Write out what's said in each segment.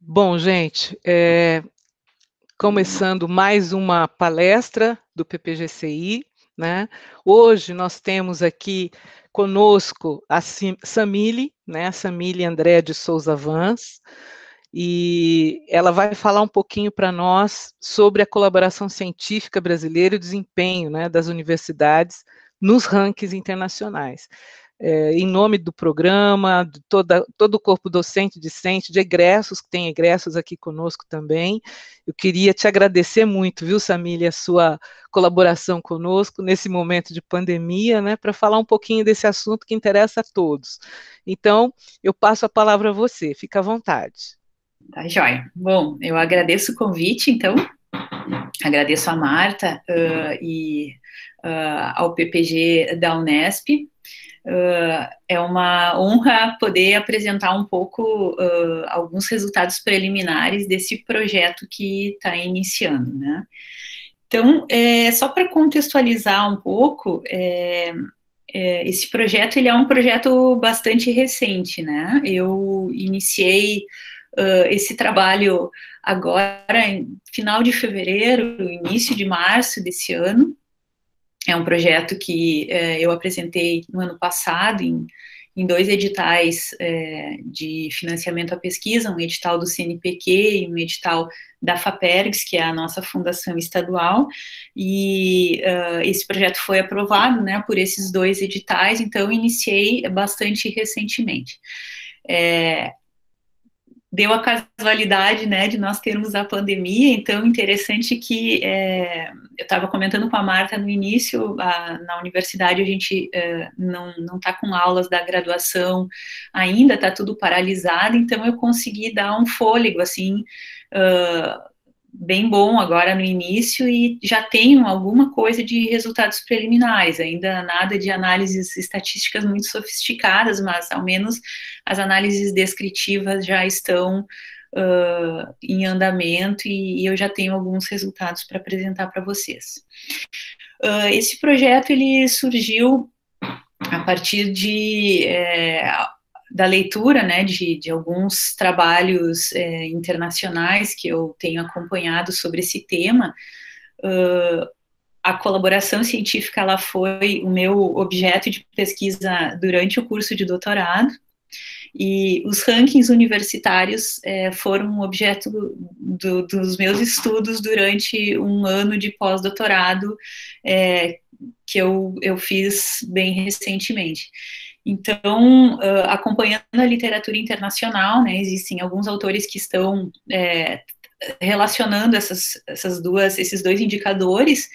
Bom, gente, começando mais uma palestra do PPGCI, né? Hoje nós temos aqui conosco a Samile, né? A Samile Andréa de Souza Vans, e ela vai falar um pouquinho para nós sobre a colaboração científica brasileira e o desempenho, né, das universidades nos rankings internacionais. Em nome do programa, de todo o corpo docente, discente, de egressos, que tem egressos aqui conosco também, eu queria te agradecer muito, viu, Samília, a sua colaboração conosco nesse momento de pandemia, né, para falar um pouquinho desse assunto que interessa a todos. Então, eu passo a palavra a você, fica à vontade. Tá, joia. Bom, eu agradeço o convite, então, agradeço a Marta ao PPG da Unesp. É uma honra poder apresentar um pouco alguns resultados preliminares desse projeto que está iniciando, né? Então, só para contextualizar um pouco, esse projeto ele é um projeto bastante recente, né? Eu iniciei esse trabalho agora em final de fevereiro, início de março desse ano. É um projeto que eu apresentei no ano passado em dois editais de financiamento à pesquisa, um edital do CNPq e um edital da FAPERGS, que é a nossa fundação estadual, e esse projeto foi aprovado, né, por esses dois editais, então iniciei bastante recentemente. Deu a casualidade, né, de nós termos a pandemia, então interessante que eu estava comentando com a Marta no início, na universidade a gente não está com aulas da graduação ainda, está tudo paralisado, então eu consegui dar um fôlego, assim, bem bom agora no início e já tenho alguma coisa de resultados preliminares, ainda nada de análises estatísticas muito sofisticadas, mas ao menos as análises descritivas já estão em andamento e eu já tenho alguns resultados para apresentar para vocês. Esse projeto ele surgiu a partir da leitura, né, de alguns trabalhos internacionais que eu tenho acompanhado sobre esse tema. A colaboração científica ela foi o meu objeto de pesquisa durante o curso de doutorado, e os rankings universitários foram objeto dos meus estudos durante um ano de pós-doutorado que eu fiz bem recentemente. Então, acompanhando a literatura internacional, né, existem alguns autores que estão relacionando esses dois indicadores,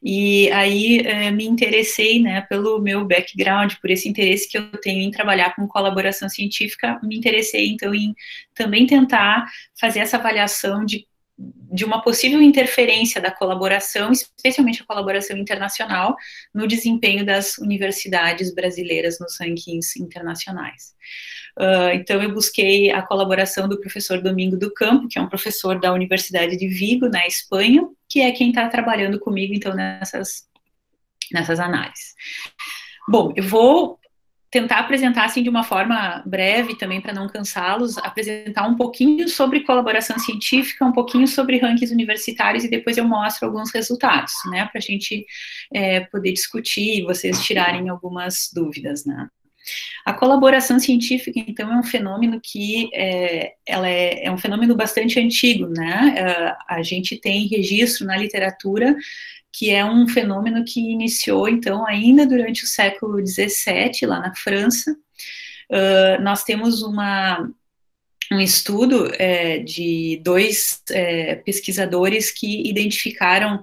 e aí me interessei, né, pelo meu background, por esse interesse que eu tenho em trabalhar com colaboração científica, me interessei, então, em também tentar fazer essa avaliação de uma possível interferência da colaboração, especialmente a colaboração internacional, no desempenho das universidades brasileiras nos rankings internacionais. Então, eu busquei a colaboração do professor Domingo do Campo, que é um professor da Universidade de Vigo, na Espanha, que é quem está trabalhando comigo, então, nessas análises. Bom, eu vou tentar apresentar, assim, de uma forma breve, também para não cansá-los, apresentar um pouquinho sobre colaboração científica, um pouquinho sobre rankings universitários, e depois eu mostro alguns resultados, né, para a gente poder discutir e vocês tirarem algumas dúvidas, né. A colaboração científica, então, é um fenômeno que ela é um fenômeno bastante antigo, né? A gente tem registro na literatura que é um fenômeno que iniciou, então, ainda durante o século XVII, lá na França. Nós temos um estudo de dois pesquisadores que identificaram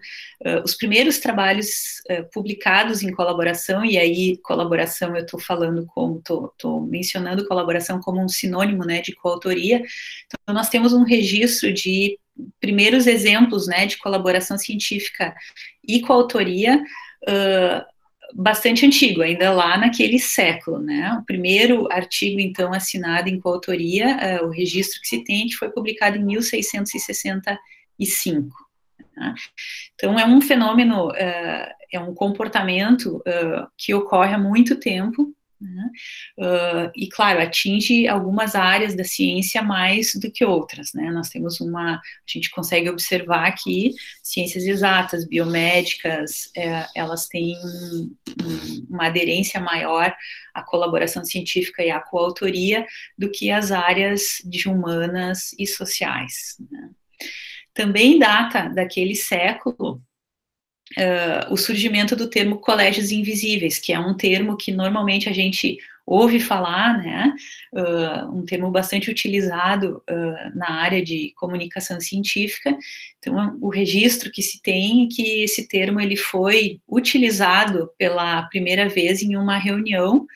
os primeiros trabalhos publicados em colaboração, e aí colaboração eu estou falando como, estou mencionando colaboração como um sinônimo, né, de coautoria. Então nós temos um registro de primeiros exemplos, né, de colaboração científica e coautoria bastante antigo, ainda lá naquele século, né? O primeiro artigo, então, assinado em coautoria, o registro que se tem, que foi publicado em 1665. Né? Então, é um fenômeno, é um comportamento que ocorre há muito tempo, né? E, claro, atinge algumas áreas da ciência mais do que outras, né? Nós temos a gente consegue observar que ciências exatas, biomédicas, elas têm uma aderência maior à colaboração científica e à coautoria do que as áreas de humanas e sociais, né? Também data daquele século o surgimento do termo colégios invisíveis, que é um termo que normalmente a gente ouve falar, né, um termo bastante utilizado na área de comunicação científica. Então, o registro que se tem é que esse termo ele foi utilizado pela primeira vez em uma reunião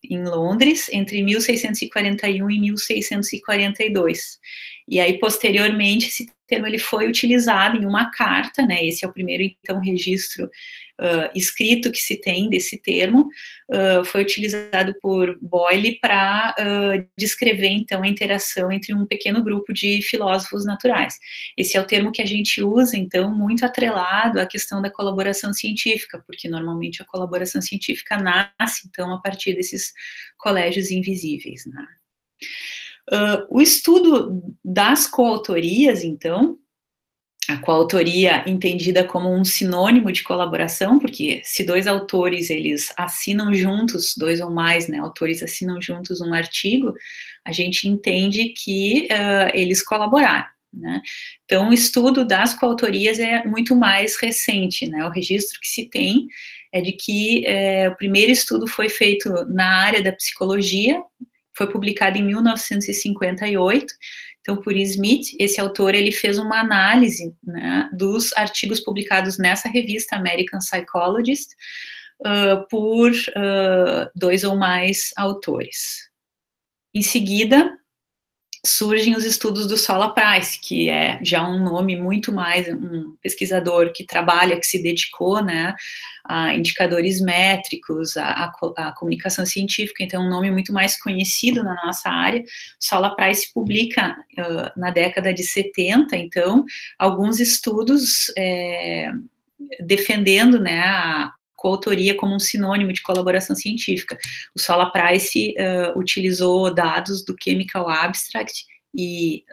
em Londres, entre 1641 e 1642. E aí, posteriormente, esse termo ele foi utilizado em uma carta, né? Esse é o primeiro, então, registro escrito que se tem desse termo, foi utilizado por Boyle para descrever, então, a interação entre um pequeno grupo de filósofos naturais. Esse é o termo que a gente usa, então, muito atrelado à questão da colaboração científica, porque normalmente a colaboração científica nasce, então, a partir desses colégios invisíveis, né? O estudo das coautorias, então, a coautoria entendida como um sinônimo de colaboração, porque se dois autores, eles assinam juntos, dois ou mais, né, autores assinam juntos um artigo, a gente entende que eles colaboraram, né? Então, o estudo das coautorias é muito mais recente, né? O registro que se tem é de que o primeiro estudo foi feito na área da psicologia, foi publicado em 1958, então, por Smith, esse autor, ele fez uma análise, né, dos artigos publicados nessa revista American Psychologist, por dois ou mais autores. Em seguida, surgem os estudos do Sola Price, que é já um nome muito mais, um pesquisador que trabalha, que se dedicou, né, a indicadores métricos, a comunicação científica, então é um nome muito mais conhecido na nossa área. Sola Price publica na década de 70, então, alguns estudos defendendo, né, a coautoria como um sinônimo de colaboração científica. O Sola Price utilizou dados do Chemical Abstract e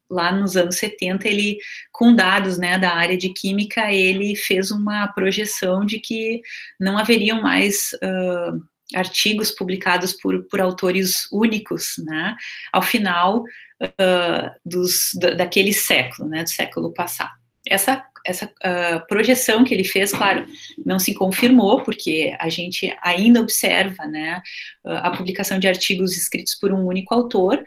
lá nos anos 70 ele, com dados, né, da área de química, ele fez uma projeção de que não haveriam mais artigos publicados por autores únicos, né, ao final daquele século, né, do século passado. Essa projeção que ele fez, claro, não se confirmou, porque a gente ainda observa, né, a publicação de artigos escritos por um único autor,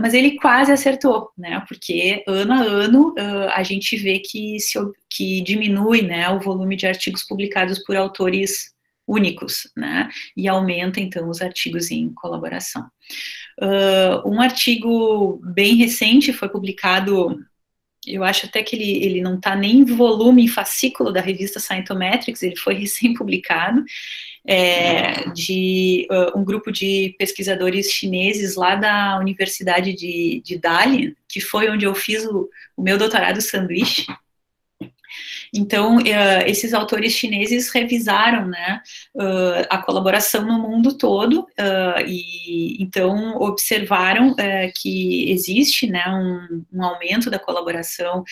mas ele quase acertou, né, porque ano a ano a gente vê que diminui, né, o volume de artigos publicados por autores únicos, né, e aumenta, então, os artigos em colaboração. Um artigo bem recente foi publicado, eu acho até que ele não está nem em volume, em fascículo da revista Scientometrics, ele foi recém-publicado, de um grupo de pesquisadores chineses lá da Universidade de Dalian, que foi onde eu fiz o meu doutorado sanduíche. Então, esses autores chineses revisaram, né, a colaboração no mundo todo, e então observaram que existe, né, um aumento da colaboração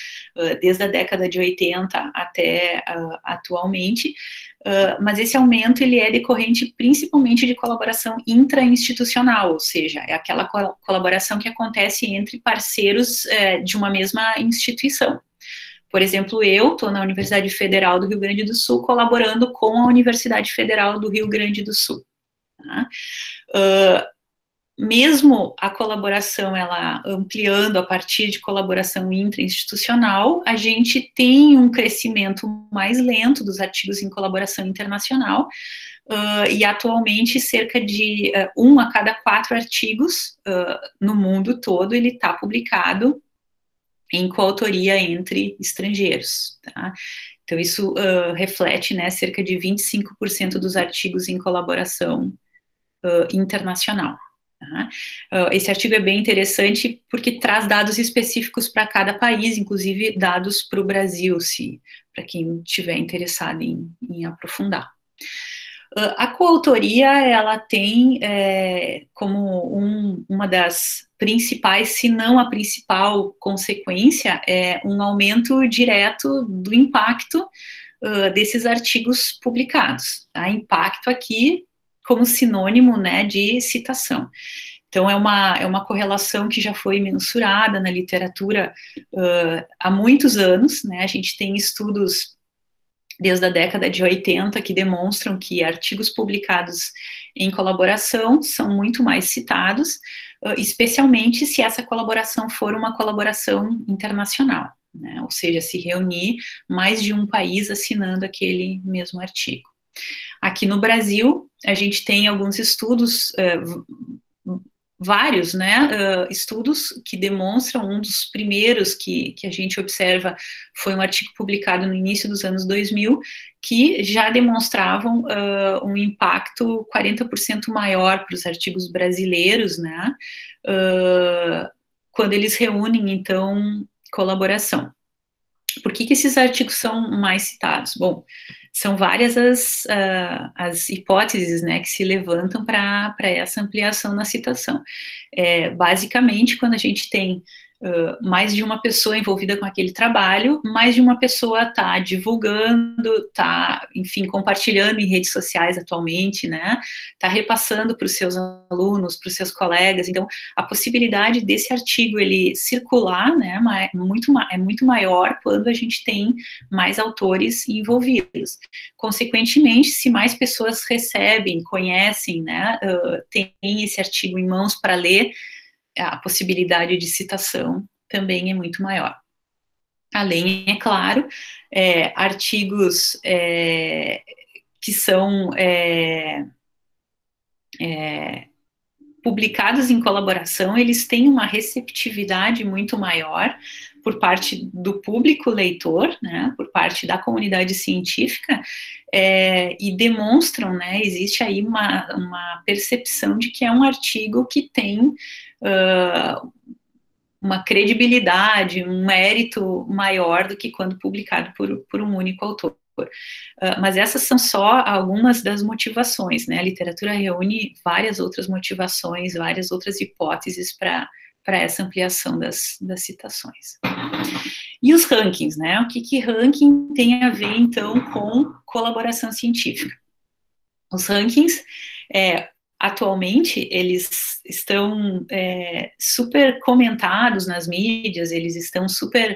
desde a década de 80 até atualmente, mas esse aumento ele é decorrente principalmente de colaboração intrainstitucional, ou seja, é aquela colaboração que acontece entre parceiros de uma mesma instituição. Por exemplo, eu estou na Universidade Federal do Rio Grande do Sul colaborando com a Universidade Federal do Rio Grande do Sul. Tá? Mesmo a colaboração, ela ampliando a partir de colaboração intrainstitucional, a gente tem um crescimento mais lento dos artigos em colaboração internacional, e atualmente cerca de 1 a cada 4 artigos no mundo todo ele está publicado em coautoria entre estrangeiros, tá? Então, isso reflete, né, cerca de 25% dos artigos em colaboração internacional. Tá? Esse artigo é bem interessante porque traz dados específicos para cada país, inclusive dados para o Brasil, para quem estiver interessado em aprofundar. A coautoria, ela tem como uma das principais, se não a principal consequência, um aumento direto do impacto desses artigos publicados. Tá? Impacto aqui como sinônimo, né, de citação. Então, é uma correlação que já foi mensurada na literatura há muitos anos, né? A gente tem estudos desde a década de 80 que demonstram que artigos publicados em colaboração são muito mais citados, especialmente se essa colaboração for uma colaboração internacional, né? Ou seja, se reunir mais de um país assinando aquele mesmo artigo. Aqui no Brasil, a gente tem alguns estudos, vários, né, estudos que demonstram, um dos primeiros que a gente observa foi um artigo publicado no início dos anos 2000, que já demonstravam um impacto 40% maior para os artigos brasileiros, né, quando eles reúnem, então, colaboração. Por que esses artigos são mais citados? Bom, são várias as hipóteses, né, que se levantam para essa ampliação na citação. Basicamente, quando a gente tem mais de uma pessoa envolvida com aquele trabalho, mais de uma pessoa está divulgando, está, enfim, compartilhando em redes sociais atualmente, né? Está repassando para os seus alunos, para os seus colegas. Então, a possibilidade desse artigo ele circular, né, é muito maior quando a gente tem mais autores envolvidos. Consequentemente, se mais pessoas recebem, conhecem, né, têm esse artigo em mãos para ler, a possibilidade de citação também é muito maior. Além, é claro, artigos que são publicados em colaboração, eles têm uma receptividade muito maior por parte do público leitor, né, por parte da comunidade científica, e demonstram, né, existe aí uma percepção de que é um artigo que tem uma credibilidade, um mérito maior do que quando publicado por um único autor. Mas essas são só algumas das motivações, né? A literatura reúne várias outras motivações, várias outras hipóteses para essa ampliação das citações. E os rankings, né? O que ranking tem a ver, então, com colaboração científica? Os rankings, atualmente, eles estão super comentados nas mídias, eles estão super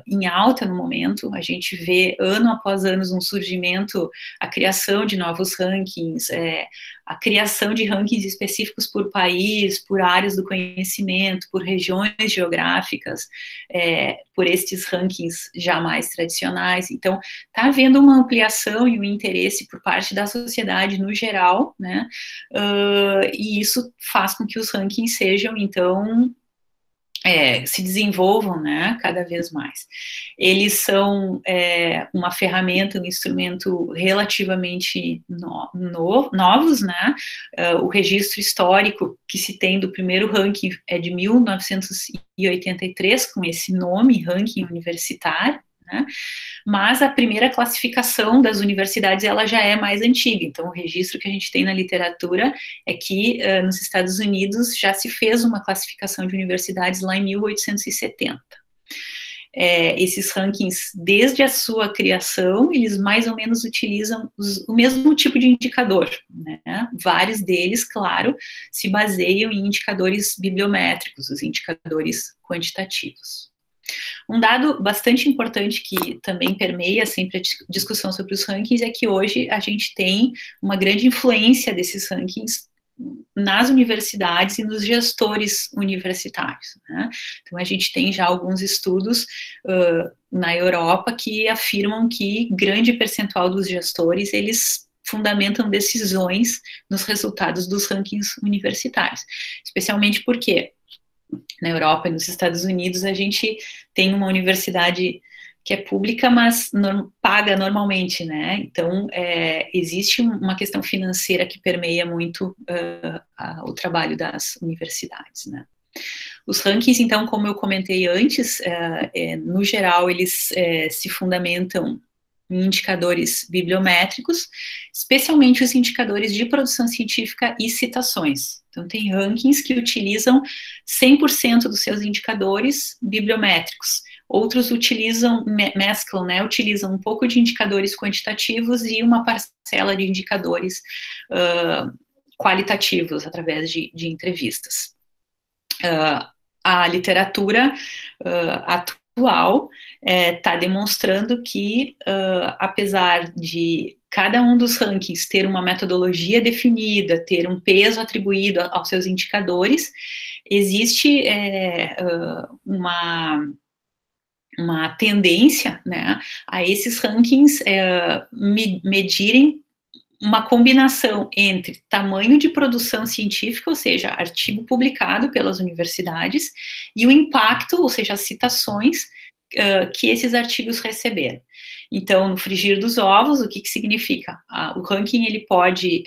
em alta no momento. A gente vê ano após ano um surgimento, a criação de novos rankings, a criação de rankings específicos por país, por áreas do conhecimento, por regiões geográficas, por estes rankings já mais tradicionais. Então, está havendo uma ampliação e um interesse por parte da sociedade no geral, né? E isso faz com que os rankings sejam, então, se desenvolvam, né, cada vez mais. Eles são uma ferramenta, um instrumento relativamente novos, né? O registro histórico que se tem do primeiro ranking é de 1983, com esse nome, ranking universitário, né? Mas a primeira classificação das universidades ela já é mais antiga, então o registro que a gente tem na literatura é que nos Estados Unidos já se fez uma classificação de universidades lá em 1870. Esses rankings, desde a sua criação, eles mais ou menos utilizam o mesmo tipo de indicador, né? Vários deles, claro, se baseiam em indicadores bibliométricos, os indicadores quantitativos. Um dado bastante importante que também permeia sempre a discussão sobre os rankings é que hoje a gente tem uma grande influência desses rankings nas universidades e nos gestores universitários, né? Então a gente tem já alguns estudos na Europa que afirmam que grande percentual dos gestores, eles fundamentam decisões nos resultados dos rankings universitários, especialmente porque na Europa e nos Estados Unidos a gente tem uma universidade que é pública, mas paga normalmente, né? Então, existe uma questão financeira que permeia muito o trabalho das universidades, né? Os rankings, então, como eu comentei antes, no geral, eles se fundamentam indicadores bibliométricos, especialmente os indicadores de produção científica e citações. Então, tem rankings que utilizam 100% dos seus indicadores bibliométricos. Outros mesclam, né, utilizam um pouco de indicadores quantitativos e uma parcela de indicadores qualitativos através de entrevistas. A literatura atual está demonstrando que, apesar de cada um dos rankings ter uma metodologia definida, ter um peso atribuído aos seus indicadores, existe uma tendência, né, a esses rankings medirem uma combinação entre tamanho de produção científica, ou seja, artigo publicado pelas universidades, e o impacto, ou seja, as citações que esses artigos receberam. Então, no frigir dos ovos, o que significa? O ranking, ele pode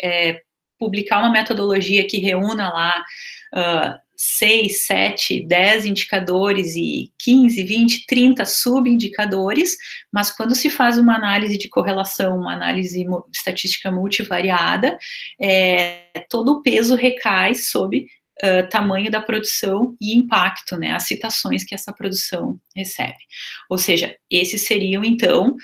publicar uma metodologia que reúna lá 6, 7, 10 indicadores e 15, 20, 30 subindicadores, mas quando se faz uma análise de correlação, uma análise estatística multivariada, todo o peso recai sobre tamanho da produção e impacto, né, as citações que essa produção recebe. Ou seja, esses seriam, então,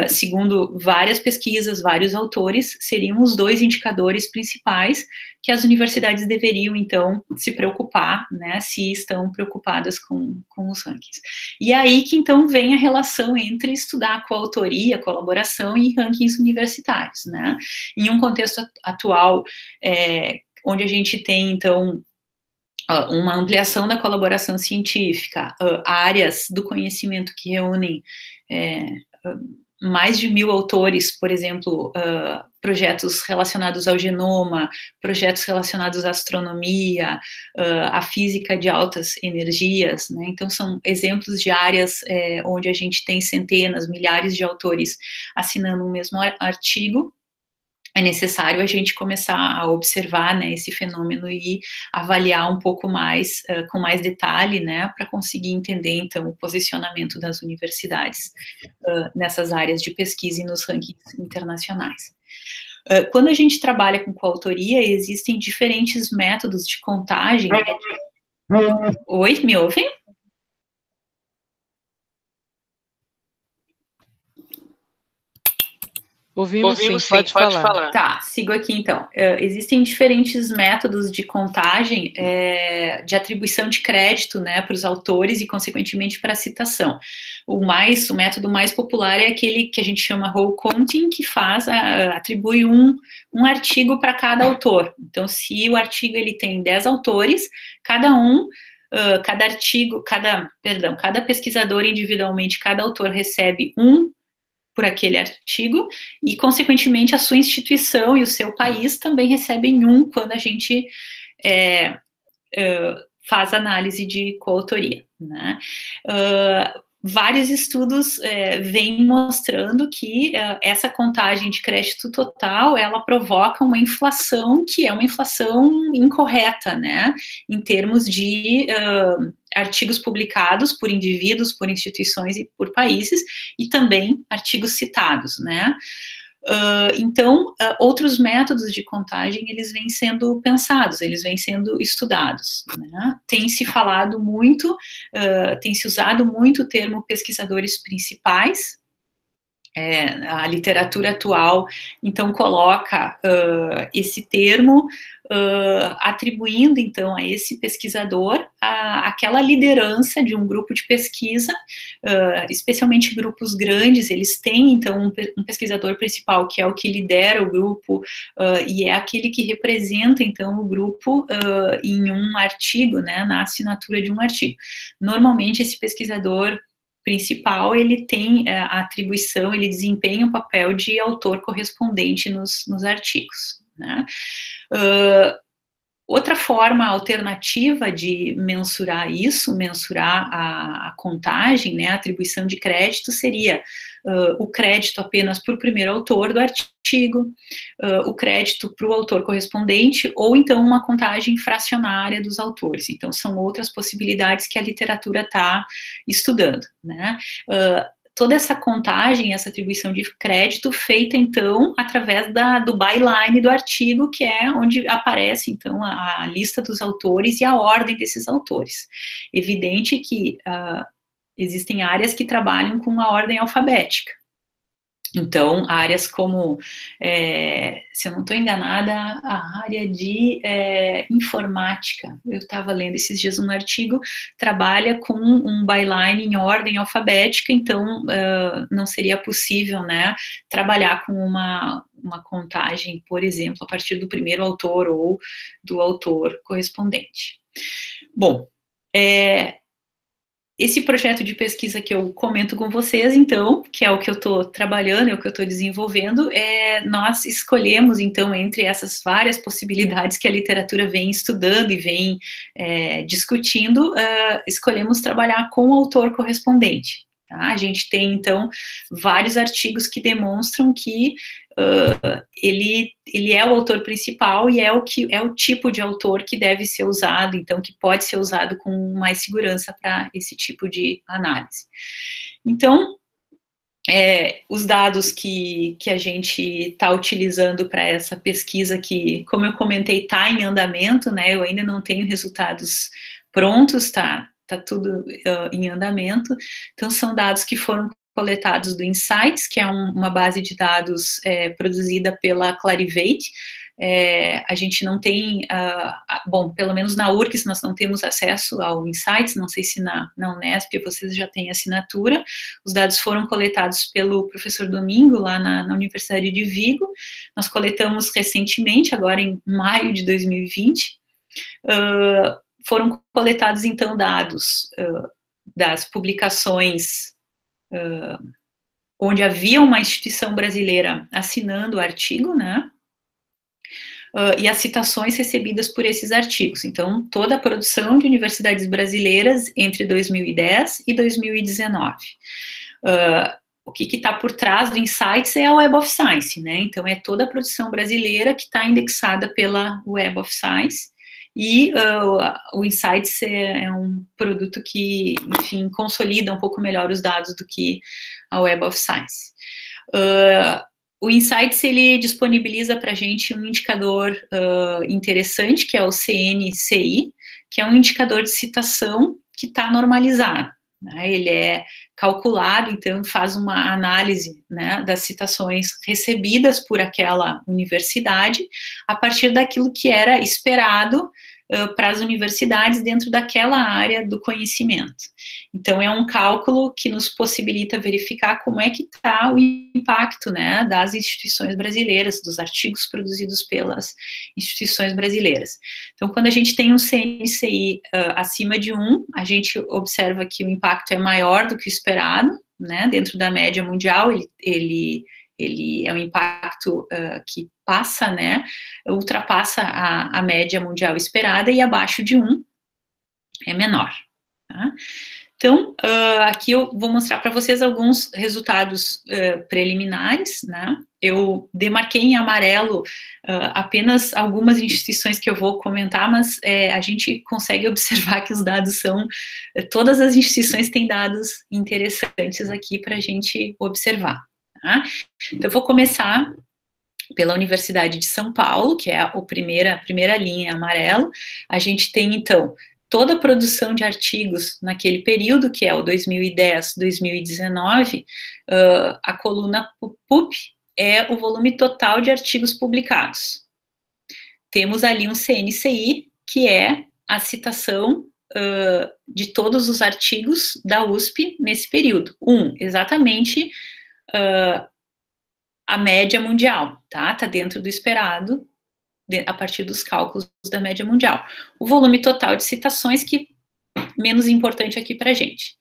segundo várias pesquisas, vários autores, seriam os 2 indicadores principais que as universidades deveriam, então, se preocupar, né, se estão preocupadas com os rankings. E aí que, então, vem a relação entre estudar coautoria, colaboração e rankings universitários, né. Em um contexto atual, onde a gente tem, então, uma ampliação da colaboração científica, áreas do conhecimento que reúnem mais de 1.000 autores, por exemplo, projetos relacionados ao genoma, projetos relacionados à astronomia, à física de altas energias, né? Então, são exemplos de áreas onde a gente tem centenas, milhares de autores assinando o mesmo artigo. É necessário a gente começar a observar, né, esse fenômeno e avaliar um pouco mais, com mais detalhe, né, para conseguir entender, então, o posicionamento das universidades nessas áreas de pesquisa e nos rankings internacionais. Quando a gente trabalha com coautoria, existem diferentes métodos de contagem. Oi, me ouvem? Ouvimos sim, pode falar. Tá, sigo aqui então. Existem diferentes métodos de contagem de atribuição de crédito, né, para os autores e, consequentemente, para a citação. O método mais popular é aquele que a gente chama roll counting, que atribui um artigo para cada autor. Então, se o artigo ele tem 10 autores, cada pesquisador individualmente, cada autor recebe por aquele artigo, e, consequentemente, a sua instituição e o seu país também recebem quando a gente faz análise de coautoria, né? Vários estudos vêm mostrando que essa contagem de crédito total, ela provoca uma inflação que é uma inflação incorreta, né, em termos de artigos publicados por indivíduos, por instituições e por países, e também artigos citados, né. Então, outros métodos de contagem, eles vêm sendo pensados, eles vêm sendo estudados, né? Tem se falado muito, tem se usado muito o termo pesquisadores principais. A literatura atual, então, coloca esse termo, atribuindo, então, a esse pesquisador aquela liderança de um grupo de pesquisa, especialmente grupos grandes, eles têm, então, um pesquisador principal, que é o que lidera o grupo, e é aquele que representa, então, o grupo em um artigo, né, na assinatura de um artigo. Normalmente, esse pesquisador principal, ele tem a atribuição, ele desempenha o papel de autor correspondente nos artigos, né? Outra forma alternativa de mensurar isso, mensurar a contagem, né, a atribuição de crédito, seria o crédito apenas para o primeiro autor do artigo, o crédito para o autor correspondente, ou então uma contagem fracionária dos autores. Então, são outras possibilidades que a literatura está estudando, né. toda essa contagem, essa atribuição de crédito feita, então, através do byline do artigo, que é onde aparece, então, a lista dos autores e a ordem desses autores. Evidente que existem áreas que trabalham com a ordem alfabética. Então, áreas como, se eu não estou enganada, a área de informática, eu estava lendo esses dias um artigo, trabalha com um byline em ordem alfabética, então não seria possível, né, trabalhar com uma contagem, por exemplo, a partir do primeiro autor ou do autor correspondente. Bom, esse projeto de pesquisa que eu comento com vocês, então, que é o que eu estou trabalhando, é o que eu estou desenvolvendo, nós escolhemos, então, entre essas várias possibilidades que a literatura vem estudando e vem discutindo, escolhemos trabalhar com o autor correspondente. Tá? A gente tem, então, vários artigos que demonstram que ele é o autor principal e é o tipo de autor que deve ser usado, então, que pode ser usado com mais segurança para esse tipo de análise. Então, os dados que a gente está utilizando para essa pesquisa, que, como eu comentei, está em andamento, né, eu ainda não tenho resultados prontos, está tudo em andamento, então são dados que foram coletados do Insights, que é uma base de dados produzida pela Clarivate. A gente não tem, bom, pelo menos na URGS nós não temos acesso ao Insights, não sei se na Unesp vocês já têm assinatura. Os dados foram coletados pelo professor Domingo, lá na Universidade de Vigo. Nós coletamos recentemente, agora em maio de 2020, foram coletados, então, dados das publicações onde havia uma instituição brasileira assinando o artigo, né, e as citações recebidas por esses artigos. Então, toda a produção de universidades brasileiras entre 2010 e 2019. O que está por trás do Insights é a Web of Science, né, então é toda a produção brasileira que está indexada pela Web of Science, e o Insights é um produto que, enfim, consolida um pouco melhor os dados do que a Web of Science. O Insights, ele disponibiliza para a gente um indicador interessante, que é o CNCI, que é um indicador de citação que está normalizado, né? Ele é calculado, então faz uma análise, né, das citações recebidas por aquela universidade a partir daquilo que era esperado para as universidades dentro daquela área do conhecimento. Então, é um cálculo que nos possibilita verificar como é que está o impacto, né, das instituições brasileiras, dos artigos produzidos pelas instituições brasileiras. Então, quando a gente tem um CNCI acima de 1, a gente observa que o impacto é maior do que o esperado, né, dentro da média mundial, ele é um impacto que passa, né, ultrapassa a média mundial esperada, e abaixo de 1 é menor. Tá? Então, aqui eu vou mostrar para vocês alguns resultados preliminares, né? Eu demarquei em amarelo apenas algumas instituições que eu vou comentar, mas a gente consegue observar que os dados são... todas as instituições têm dados interessantes aqui para a gente observar. Tá? Então, eu vou começar pela Universidade de São Paulo, que é a primeira linha em amarelo. A gente tem, então, toda a produção de artigos naquele período, que é o 2010-2019, a coluna PUP é o volume total de artigos publicados. Temos ali um CNCI, que é a citação de todos os artigos da USP nesse período. Exatamente a média mundial, tá? Tá dentro do esperado, a partir dos cálculos da média mundial. O volume total de citações, que menos importante aqui para a gente.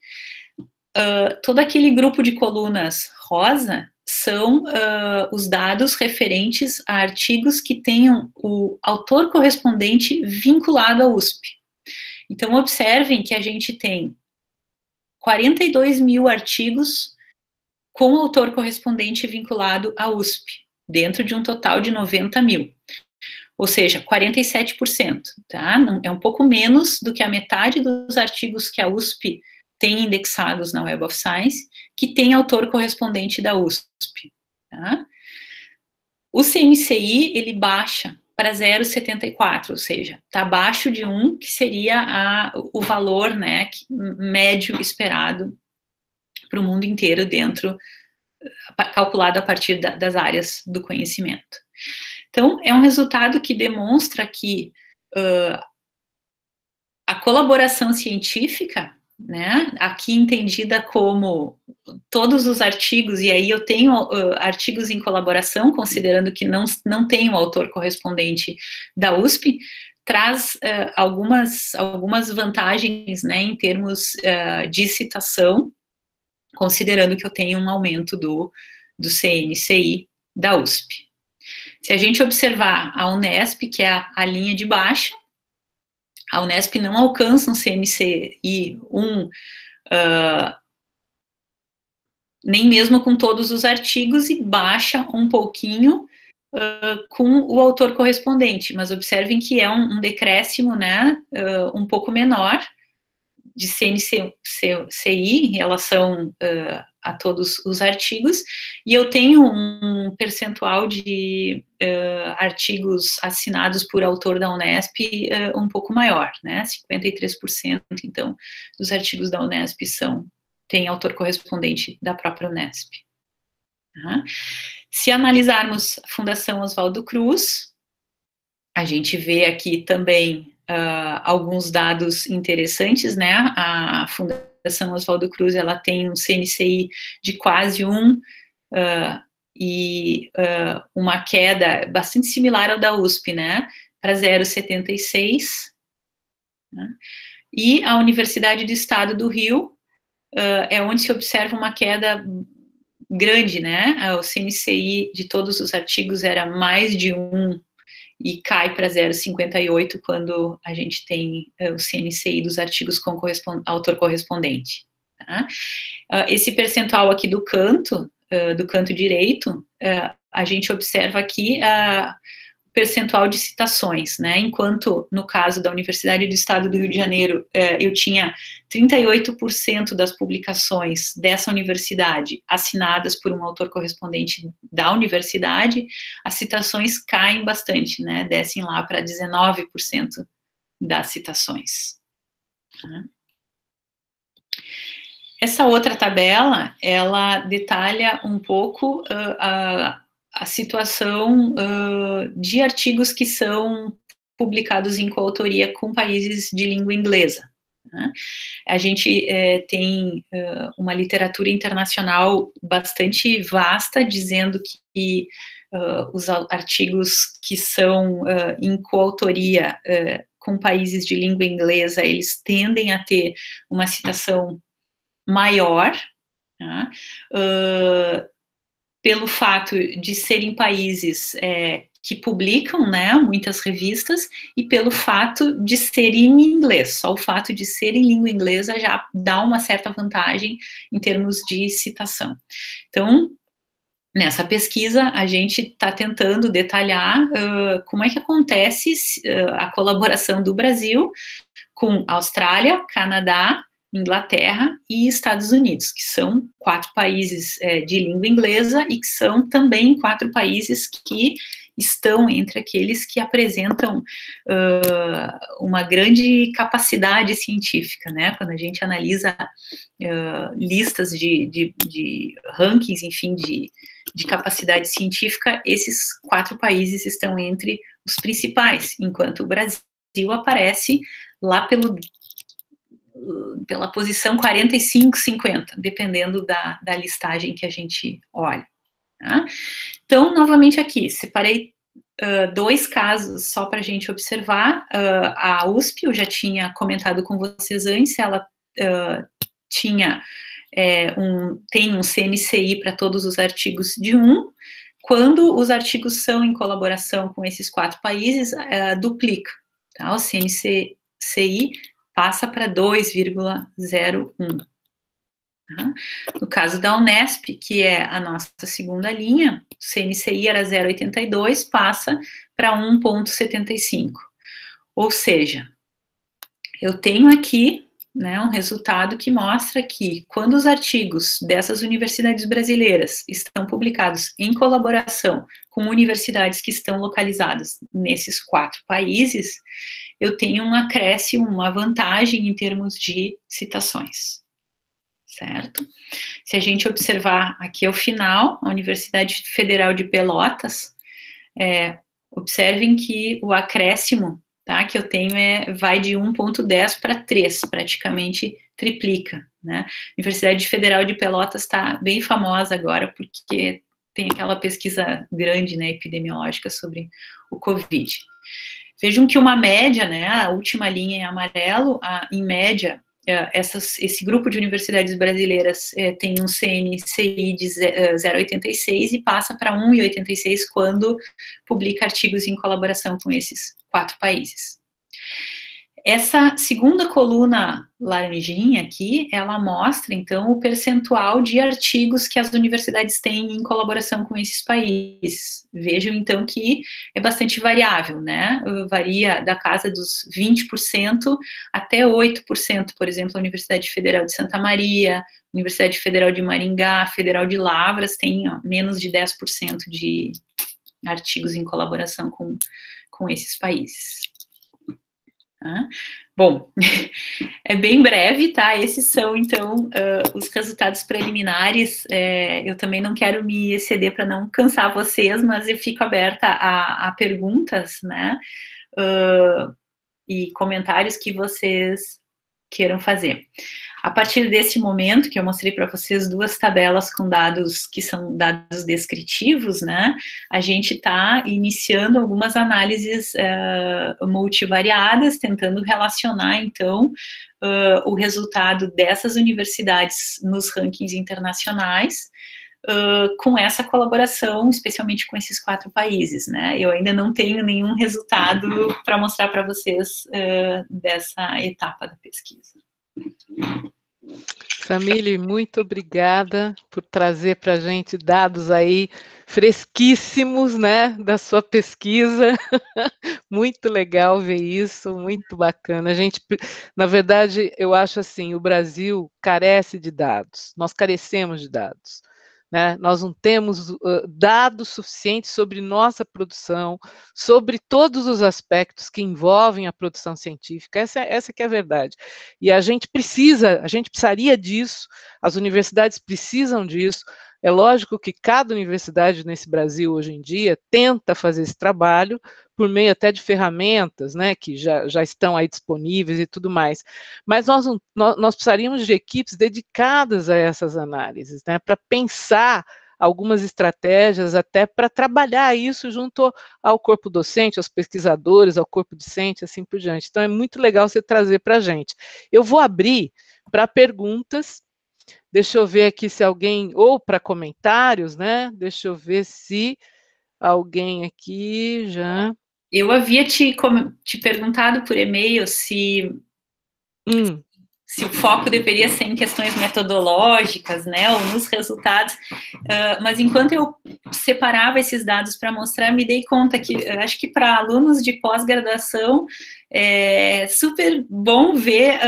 Todo aquele grupo de colunas rosa são os dados referentes a artigos que tenham o autor correspondente vinculado à USP. Então, observem que a gente tem 42 mil artigos com o autor correspondente vinculado à USP, dentro de um total de 90 mil. Ou seja, 47%, tá? É um pouco menos do que a metade dos artigos que a USP tem indexados na Web of Science, que tem autor correspondente da USP. Tá? O CNCI, ele baixa para 0,74, ou seja, está abaixo de 1, que seria o valor, né, médio esperado para o mundo inteiro dentro, calculado a partir das áreas do conhecimento. Então, é um resultado que demonstra que a colaboração científica, né, aqui entendida como todos os artigos, e aí eu tenho artigos em colaboração, considerando que não tem o autor correspondente da USP, traz algumas vantagens, né, em termos de citação, considerando que eu tenho um aumento do CNCI da USP. Se a gente observar a Unesp, que é a linha de baixo, a Unesp não alcança um CNCI 1, nem mesmo com todos os artigos, e baixa um pouquinho com o autor correspondente, mas observem que é um decréscimo, né, um pouco menor de CNCI em relação a todos os artigos, e eu tenho um percentual de artigos assinados por autor da Unesp um pouco maior, né, 53%, então, dos artigos da Unesp tem autor correspondente da própria Unesp. Tá? Se analisarmos a Fundação Oswaldo Cruz, a gente vê aqui também alguns dados interessantes, né? A Fundação Oswaldo Cruz, ela tem um CNCI de quase 1 e uma queda bastante similar ao da USP, né? Para 0,76. Né? E a Universidade do Estado do Rio é onde se observa uma queda grande, né? O CNCI de todos os artigos era mais de 1 e cai para 0,58 quando a gente tem o CNCI dos artigos com autor correspondente. Tá? Esse percentual aqui do canto direito, a gente observa aqui o percentual de citações, né? Enquanto no caso da Universidade do Estado do Rio de Janeiro, eu tinha 38% das publicações dessa universidade assinadas por um autor correspondente da universidade, as citações caem bastante, né? Descem lá para 19% das citações. Essa outra tabela, ela detalha um pouco a situação de artigos que são publicados em coautoria com países de língua inglesa. Né? A gente tem uma literatura internacional bastante vasta, dizendo que os artigos que são em coautoria com países de língua inglesa, eles tendem a ter uma citação maior, tá? Pelo fato de serem países que publicam, né, muitas revistas, e pelo fato de serem em inglês. Só o fato de ser em língua inglesa já dá uma certa vantagem em termos de citação. Então, nessa pesquisa, a gente está tentando detalhar como é que acontece a colaboração do Brasil com Austrália, Canadá, Inglaterra e Estados Unidos, que são 4 países de língua inglesa e que são também 4 países que estão entre aqueles que apresentam uma grande capacidade científica, né? Quando a gente analisa listas de rankings, enfim, de capacidade científica, esses 4 países estão entre os principais, enquanto o Brasil aparece lá pela posição 45, 50, dependendo da listagem que a gente olha. Tá? Então, novamente aqui, separei 2 casos só para a gente observar. A USP, eu já tinha comentado com vocês antes, ela tem um CNCI para todos os artigos de 1. Quando os artigos são em colaboração com esses 4 países, duplica. Tá? O CNCI passa para 2,01. Tá? No caso da Unesp, que é a nossa segunda linha, o CNCI era 0,82, passa para 1,75. Ou seja, eu tenho aqui né, um resultado que mostra que quando os artigos dessas universidades brasileiras estão publicados em colaboração com universidades que estão localizadas nesses 4 países, eu tenho um acréscimo, uma vantagem em termos de citações, certo? Se a gente observar aqui ao final, a Universidade Federal de Pelotas, observem que o acréscimo, tá, que eu tenho vai de 1,10 para 3, praticamente triplica, né? A Universidade Federal de Pelotas está bem famosa agora, porque tem aquela pesquisa grande, né, epidemiológica sobre o Covid. Vejam que uma média, né, a última linha em amarelo, em média, esse grupo de universidades brasileiras tem um CNCI de 0,86 e passa para 1,86 quando publica artigos em colaboração com esses 4 países. Essa segunda coluna laranjinha aqui, ela mostra, então, o percentual de artigos que as universidades têm em colaboração com esses países. Vejam, então, que é bastante variável, né? Varia da casa dos 20% até 8%, por exemplo, a Universidade Federal de Santa Maria, Universidade Federal de Maringá, Federal de Lavras, tem menos de 10% de artigos em colaboração com esses países. Bom, é bem breve, tá? Esses são, então, os resultados preliminares. Eu também não quero me exceder para não cansar vocês, mas eu fico aberta a perguntas, né? E comentários que vocês queiram fazer. A partir desse momento, que eu mostrei para vocês 2 tabelas com dados que são dados descritivos, né, a gente está iniciando algumas análises multivariadas, tentando relacionar, então, o resultado dessas universidades nos rankings internacionais com essa colaboração, especialmente com esses 4 países, né? Eu ainda não tenho nenhum resultado para mostrar para vocês dessa etapa da pesquisa. Samily, muito obrigada por trazer para a gente dados aí fresquíssimos, né, da sua pesquisa. Muito legal ver isso, muito bacana. A gente, na verdade, eu acho assim, o Brasil carece de dados, nós carecemos de dados. Né? Nós não temos dados suficientes sobre nossa produção, sobre todos os aspectos que envolvem a produção científica, essa que é a verdade. E a gente precisaria disso, as universidades precisam disso. É lógico que cada universidade nesse Brasil hoje em dia tenta fazer esse trabalho por meio até de ferramentas, né, que já estão aí disponíveis e tudo mais. Mas nós precisaríamos de equipes dedicadas a essas análises, né, para pensar algumas estratégias até para trabalhar isso junto ao corpo docente, aos pesquisadores, ao corpo docente, assim por diante. Então, é muito legal você trazer para a gente. Eu vou abrir para perguntas. Deixa eu ver aqui se alguém, ou para comentários, né? Deixa eu ver se alguém aqui já... Eu havia te perguntado por e-mail se o foco deveria ser em questões metodológicas, né, ou nos resultados, mas enquanto eu separava esses dados para mostrar, me dei conta que, acho que para alunos de pós-graduação, é super bom ver,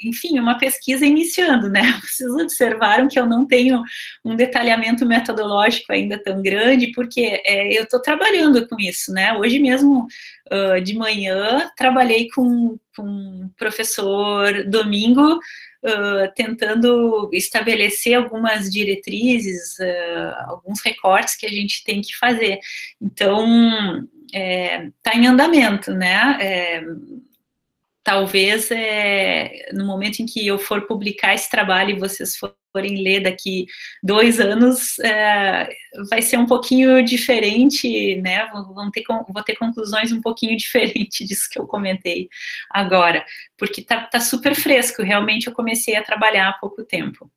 enfim, uma pesquisa iniciando, né, vocês observaram que eu não tenho um detalhamento metodológico ainda tão grande, porque eu estou trabalhando com isso, né, hoje mesmo, de manhã, trabalhei com um professor domingo, tentando estabelecer algumas diretrizes, alguns recortes que a gente tem que fazer. Então, está em andamento, né? Talvez no momento em que eu for publicar esse trabalho e vocês forem ler daqui 2 anos, vai ser um pouquinho diferente, né? Vou ter conclusões um pouquinho diferentes disso que eu comentei agora, porque tá super fresco, realmente eu comecei a trabalhar há pouco tempo.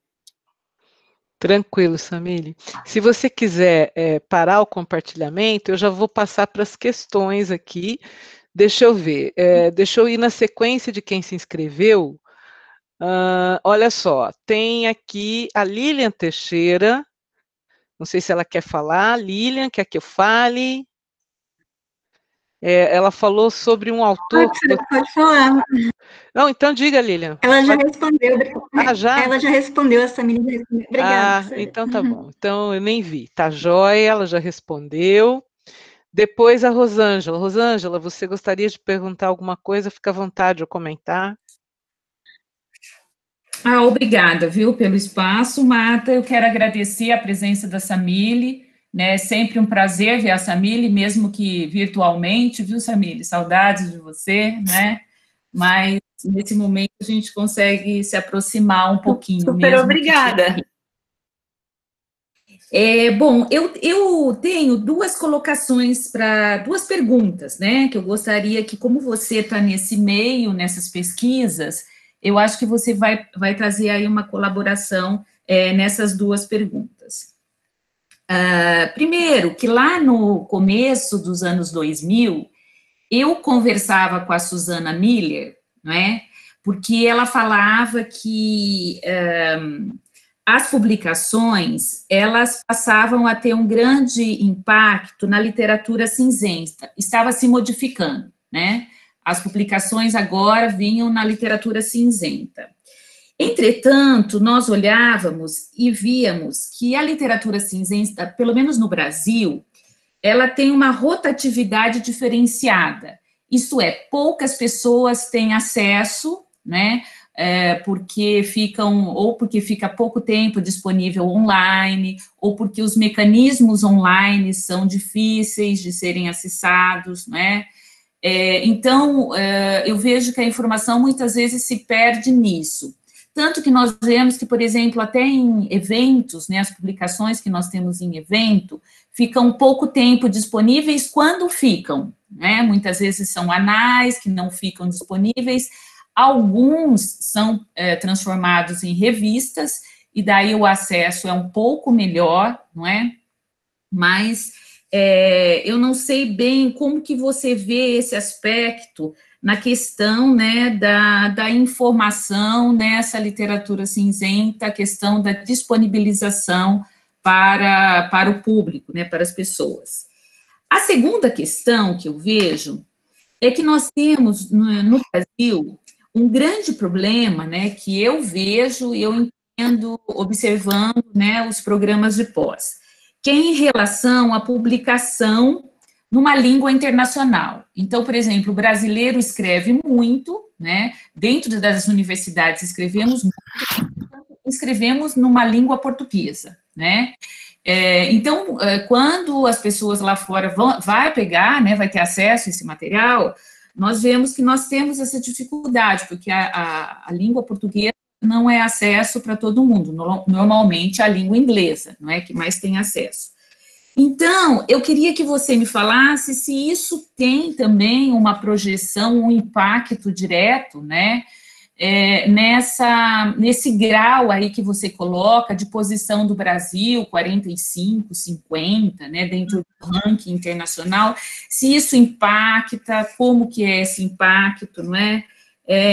Tranquilo, Samily. Se você quiser parar o compartilhamento, eu já vou passar para as questões aqui. Deixa eu ver, deixa eu ir na sequência de quem se inscreveu. Olha só, tem aqui a Lilian Teixeira, não sei se ela quer falar. Lilian, quer que eu fale? ela falou sobre um autor... Pode falar. Não, então diga, Lilian. Ela já respondeu. Já? Ela já respondeu, essa menina. Obrigada. Então tá bom. Então eu nem vi. Tá joia, ela já respondeu. Depois a Rosângela. Rosângela, você gostaria de perguntar alguma coisa? Fica à vontade de comentar. Obrigada, viu, pelo espaço, Marta. Eu quero agradecer a presença da Samile, né? É sempre um prazer ver a Samile, mesmo que virtualmente, viu, Samile? Saudades de você, né? Mas nesse momento a gente consegue se aproximar um pouquinho. Super obrigada. Bom, eu tenho duas colocações para duas perguntas, né? Que eu gostaria que, como você está nesse meio, nessas pesquisas, eu acho que você vai trazer aí uma colaboração nessas duas perguntas. Primeiro, que lá no começo dos anos 2000, eu conversava com a Susana Miller, né? Porque ela falava que as publicações, elas passavam a ter um grande impacto na literatura cinzenta, estava se modificando, né? As publicações agora vinham na literatura cinzenta. Entretanto, nós olhávamos e víamos que a literatura cinzenta, pelo menos no Brasil, ela tem uma rotatividade diferenciada. Isto é, poucas pessoas têm acesso, né? Porque fica pouco tempo disponível online, ou porque os mecanismos online são difíceis de serem acessados, né? Então, eu vejo que a informação muitas vezes se perde nisso. Tanto que nós vemos que, por exemplo, até em eventos, né, as publicações que nós temos em evento, ficam pouco tempo disponíveis quando ficam, né? Muitas vezes são anais que não ficam disponíveis, alguns são transformados em revistas, e daí o acesso é um pouco melhor, não é? Mas eu não sei bem como que você vê esse aspecto na questão, né, da informação nessa literatura cinzenta, a questão da disponibilização para o público, né, para as pessoas. A segunda questão que eu vejo é que nós temos no Brasil um grande problema, né, que eu vejo e eu entendo observando, né, os programas de pós, que é em relação à publicação numa língua internacional. Então, por exemplo, o brasileiro escreve muito, né, dentro das universidades escrevemos muito, escrevemos numa língua portuguesa, né. Então, quando as pessoas lá fora vai pegar, né, vai ter acesso a esse material, nós vemos que nós temos essa dificuldade, porque a língua portuguesa não é acesso para todo mundo, normalmente a língua inglesa, não é que mais tem acesso. Então, eu queria que você me falasse se isso tem também uma projeção, um impacto direto, né, nesse grau aí que você coloca de posição do Brasil, 45, 50, né, dentro do ranking internacional, se isso impacta, como que é esse impacto, não é?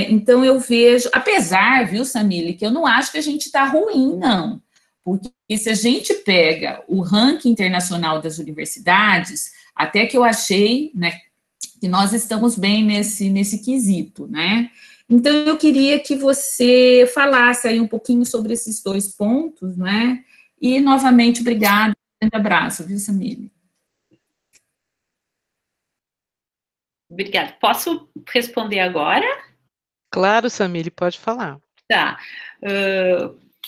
Então, eu vejo, apesar, viu, Samile, que eu não acho que a gente está ruim, não, porque se a gente pega o ranking internacional das universidades, até que eu achei, né, que nós estamos bem nesse quesito, né? Então, eu queria que você falasse aí um pouquinho sobre esses dois pontos, né? E, novamente, obrigada, um grande abraço, viu, Samile? Obrigada. Posso responder agora? Claro, Samile, pode falar. Tá.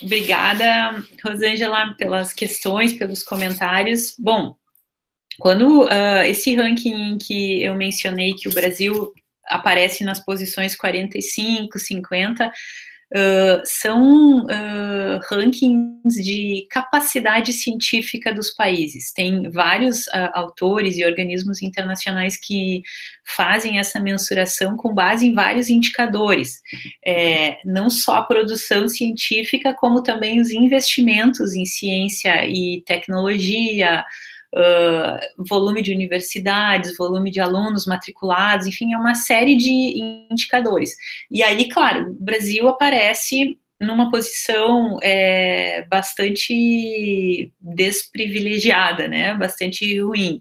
Obrigada, Rosângela, pelas questões, pelos comentários. Bom, quando esse ranking que eu mencionei, que o Brasil aparece nas posições 45, 50, são rankings de capacidade científica dos países. Tem vários autores e organismos internacionais que fazem essa mensuração com base em vários indicadores, não só a produção científica, como também os investimentos em ciência e tecnologia, volume de universidades, volume de alunos matriculados, enfim, é uma série de indicadores. E aí, claro, o Brasil aparece numa posição bastante desprivilegiada, né, bastante ruim.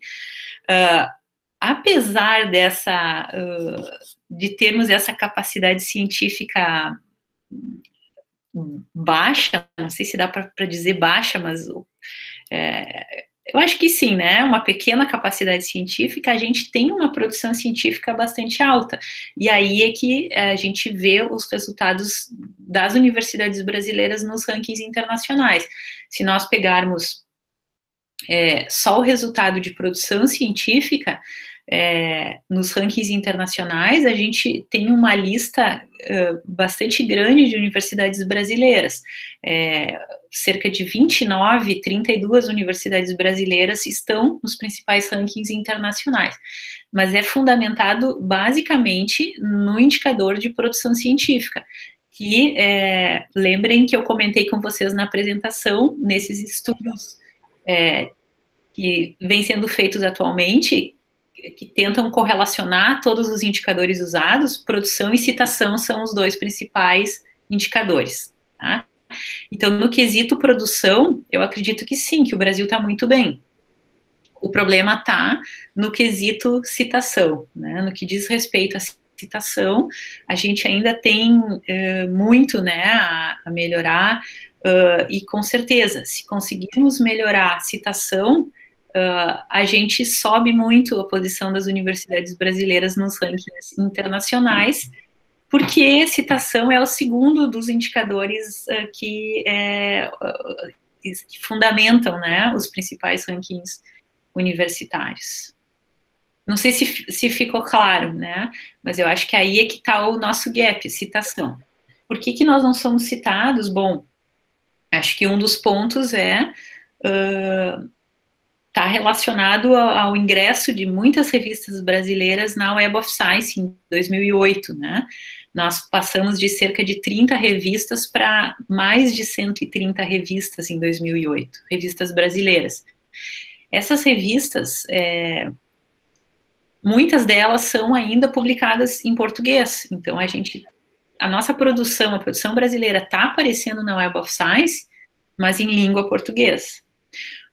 apesar de termos essa capacidade científica baixa, não sei se dá para dizer baixa, mas eu acho que sim, né? Uma pequena capacidade científica, a gente tem uma produção científica bastante alta. E aí é que a gente vê os resultados das universidades brasileiras nos rankings internacionais. Se nós pegarmos só o resultado de produção científica, nos rankings internacionais, a gente tem uma lista bastante grande de universidades brasileiras. Cerca de 29, 32 universidades brasileiras estão nos principais rankings internacionais, mas é fundamentado basicamente no indicador de produção científica, que, lembrem que eu comentei com vocês na apresentação, nesses estudos que vêm sendo feitos atualmente, que tentam correlacionar todos os indicadores usados, produção e citação são os dois principais indicadores, tá? Então, no quesito produção, eu acredito que sim, que o Brasil está muito bem. O problema está no quesito citação, né? No que diz respeito à citação, a gente ainda tem muito, né, a melhorar, e com certeza, se conseguirmos melhorar a citação, a gente sobe muito a posição das universidades brasileiras nos rankings internacionais, porque citação é o segundo dos indicadores que fundamentam, né, os principais rankings universitários. Não sei se ficou claro, né, mas eu acho que aí é que está o nosso gap, citação. Por que nós não somos citados? Bom, acho que um dos pontos está relacionado ao ingresso de muitas revistas brasileiras na Web of Science em 2008, né? Nós passamos de cerca de 30 revistas para mais de 130 revistas em 2008, revistas brasileiras. Essas revistas, muitas delas são ainda publicadas em português, então a nossa produção, a produção brasileira está aparecendo na Web of Science, mas em língua portuguesa.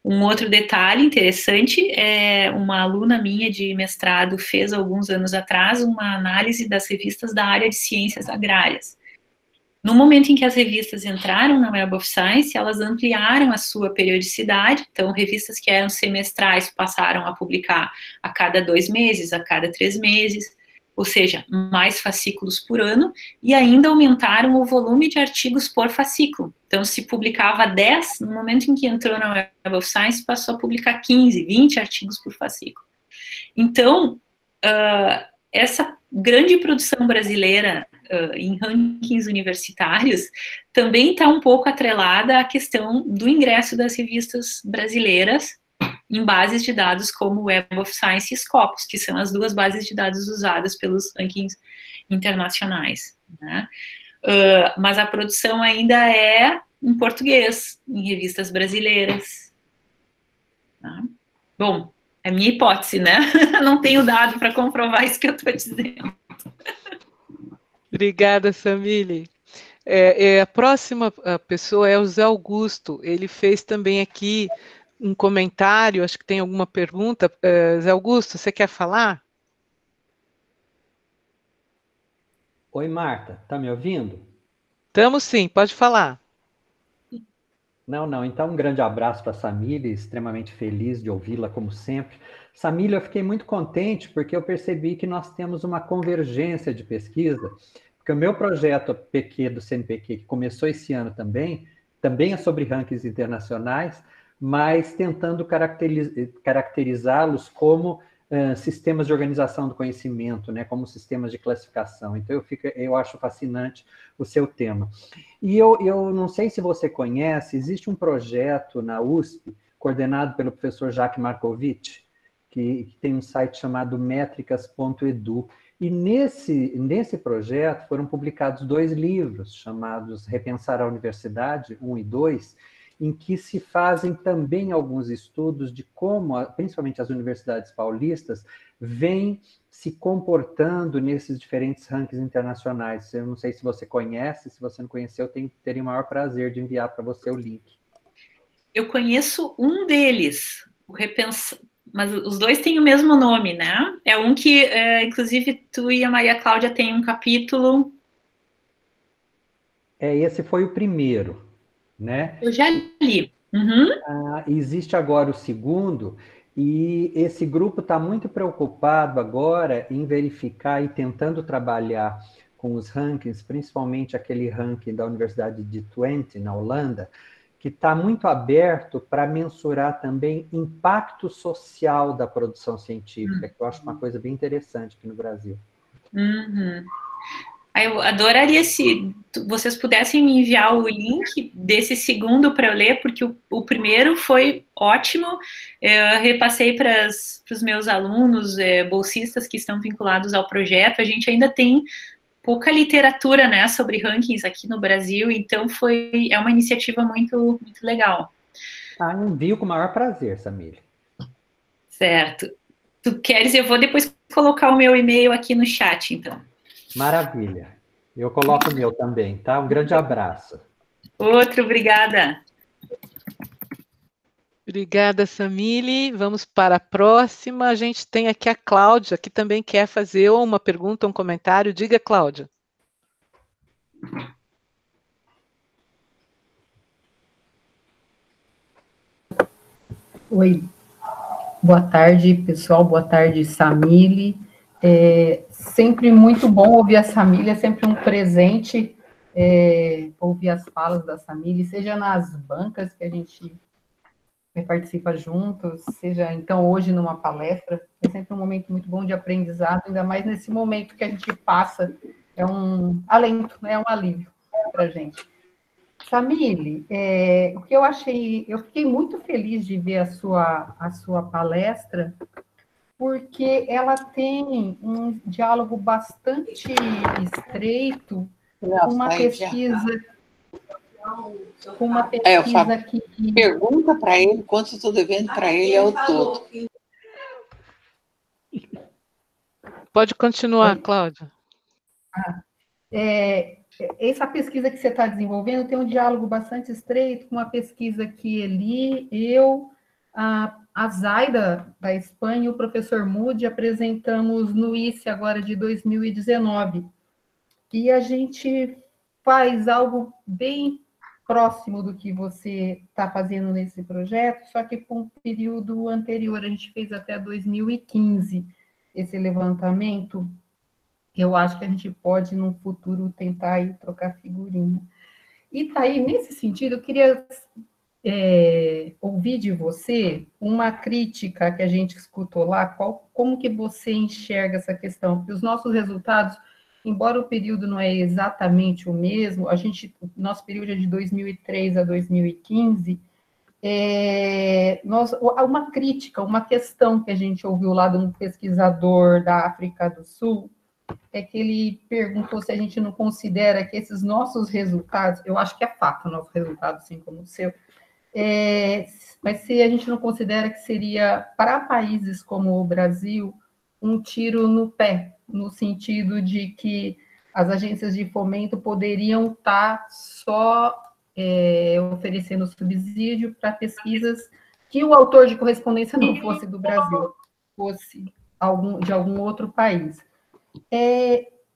Um outro detalhe interessante é uma aluna minha de mestrado fez alguns anos atrás uma análise das revistas da área de ciências agrárias. No momento em que as revistas entraram na Web of Science, elas ampliaram a sua periodicidade, então revistas que eram semestrais passaram a publicar a cada 2 meses, a cada 3 meses, ou seja, mais fascículos por ano, e ainda aumentaram o volume de artigos por fascículo. Então, se publicava 10, no momento em que entrou na Web of Science, passou a publicar 15, 20 artigos por fascículo. Então, essa grande produção brasileira em rankings universitários também está um pouco atrelada à questão do ingresso das revistas brasileiras em bases de dados como Web of Science e Scopus, que são as duas bases de dados usadas pelos rankings internacionais, né? Mas a produção ainda é em português, em revistas brasileiras. Tá? Bom, é minha hipótese, né? Não tenho dado para comprovar isso que eu estou dizendo. Obrigada, Samile. A próxima pessoa é o Zé Augusto. Ele fez também aqui um comentário, acho que tem alguma pergunta. Zé Augusto, você quer falar? Oi, Marta, tá me ouvindo? Estamos sim, pode falar. Não, então um grande abraço para a Samília, extremamente feliz de ouvi-la como sempre. Samília, eu fiquei muito contente porque eu percebi que nós temos uma convergência de pesquisa, porque o meu projeto PQ do CNPq, que começou esse ano também é sobre rankings internacionais, mas tentando caracterizá-los como sistemas de organização do conhecimento, né, como sistemas de classificação. Então, eu acho fascinante o seu tema. E eu não sei se você conhece, existe um projeto na USP, coordenado pelo professor Jacques Markovitch, que tem um site chamado métricas.edu. E nesse projeto foram publicados 2 livros, chamados Repensar a Universidade, 1 e 2, em que se fazem também alguns estudos de como, principalmente as universidades paulistas, vêm se comportando nesses diferentes rankings internacionais. Eu não sei se você conhece, se você não conheceu, teria o maior prazer de enviar para você o link. Eu conheço um deles, mas os dois têm o mesmo nome, né? É um que, inclusive, tu e a Maria Cláudia têm um capítulo. Esse foi o primeiro, né? Eu já li. Uhum. Existe agora o segundo, e esse grupo está muito preocupado agora em verificar e tentando trabalhar com os rankings, principalmente aquele ranking da Universidade de Twente, na Holanda, que está muito aberto para mensurar também impacto social da produção científica, que eu acho uma coisa bem interessante aqui no Brasil. Uhum. Eu adoraria se vocês pudessem me enviar o link desse segundo para eu ler, porque o primeiro foi ótimo. Eu repassei para os meus alunos, bolsistas que estão vinculados ao projeto. A gente ainda tem pouca literatura, né, sobre rankings aqui no Brasil, então é uma iniciativa muito, muito legal. Envio com o maior prazer, Samília. Certo. Tu queres? Eu vou depois colocar o meu e-mail aqui no chat, então. Maravilha. Eu coloco o meu também, tá? Um grande abraço. Outro, obrigada. Obrigada, Samile. Vamos para a próxima. A gente tem aqui a Cláudia, que também quer fazer uma pergunta, um comentário. Diga, Cláudia. Oi. Boa tarde, pessoal. Boa tarde, Samile. Sempre muito bom ouvir a Samile, é sempre um presente ouvir as falas da Samile, seja nas bancas que a gente participa juntos, seja então hoje numa palestra, é sempre um momento muito bom de aprendizado, ainda mais nesse momento que a gente passa, é um alento, é um alívio para a gente. Samile, o que eu fiquei muito feliz de ver a sua palestra, porque ela tem um diálogo bastante estreito com uma pesquisa que... Pergunta para ele quanto eu estou devendo para ele ao todo. Pode continuar, Cláudia. Essa pesquisa que você está desenvolvendo tem um diálogo bastante estreito com uma pesquisa que a Zaida, da Espanha, e o professor Moody apresentamos no ICE agora de 2019. E a gente faz algo bem próximo do que você está fazendo nesse projeto, só que com um período anterior, a gente fez até 2015 esse levantamento. Eu acho que a gente pode, no futuro, tentar aí trocar figurinha. E tá aí, nesse sentido, eu queria ouvir de você uma crítica que a gente escutou lá, como que você enxerga essa questão, porque os nossos resultados, embora o período não é exatamente o mesmo, nosso período é de 2003 a 2015, uma crítica, uma questão que a gente ouviu lá de um pesquisador da África do Sul, é que ele perguntou se a gente não considera que esses nossos resultados, eu acho que é fato o nosso resultado, assim como o seu, mas se a gente não considera que seria, para países como o Brasil, um tiro no pé, no sentido de que as agências de fomento poderiam estar só oferecendo subsídio para pesquisas que o autor de correspondência não fosse do Brasil, fosse de algum outro país.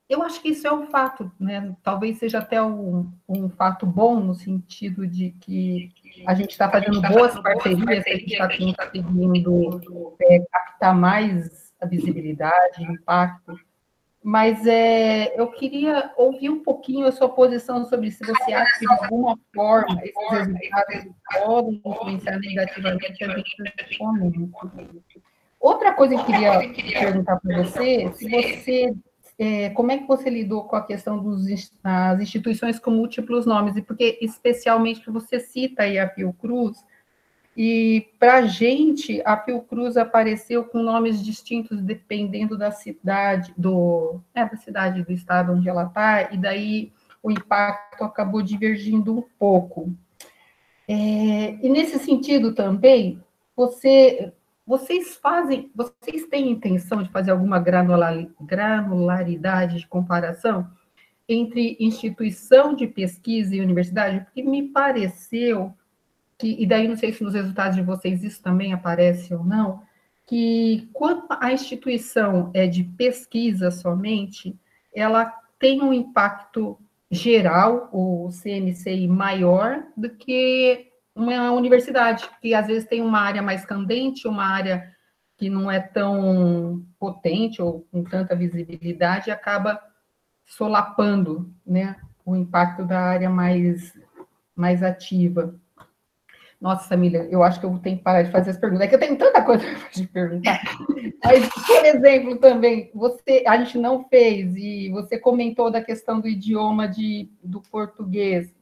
Eu acho que isso é um fato, né? Talvez seja até um fato bom, no sentido de que a gente está fazendo boas parcerias, a gente está conseguindo captar mais a visibilidade, impacto, mas eu queria ouvir um pouquinho a sua posição sobre se você acha que, de alguma forma, esses resultados podem influenciar negativamente a gente de fomento. Outra coisa que eu queria perguntar para você, como é que você lidou com a questão das instituições com múltiplos nomes, e porque, especialmente, você cita aí a Fiocruz, e, para a gente, a Fiocruz apareceu com nomes distintos dependendo da cidade, do estado onde ela está, e daí o impacto acabou divergindo um pouco. E, nesse sentido, também, vocês têm intenção de fazer alguma granularidade de comparação entre instituição de pesquisa e universidade? Porque me pareceu que, e daí não sei se nos resultados de vocês isso também aparece ou não, que quando a instituição é de pesquisa somente, ela tem um impacto geral, o CNCI, maior do que uma universidade, que às vezes tem uma área mais candente, uma área que não é tão potente ou com tanta visibilidade, acaba solapando, né, o impacto da área mais ativa. Nossa, Samília, eu acho que eu tenho que parar de fazer as perguntas. É que eu tenho tanta coisa para te perguntar. Mas, por exemplo, também, a gente não fez, e você comentou da questão do idioma do português.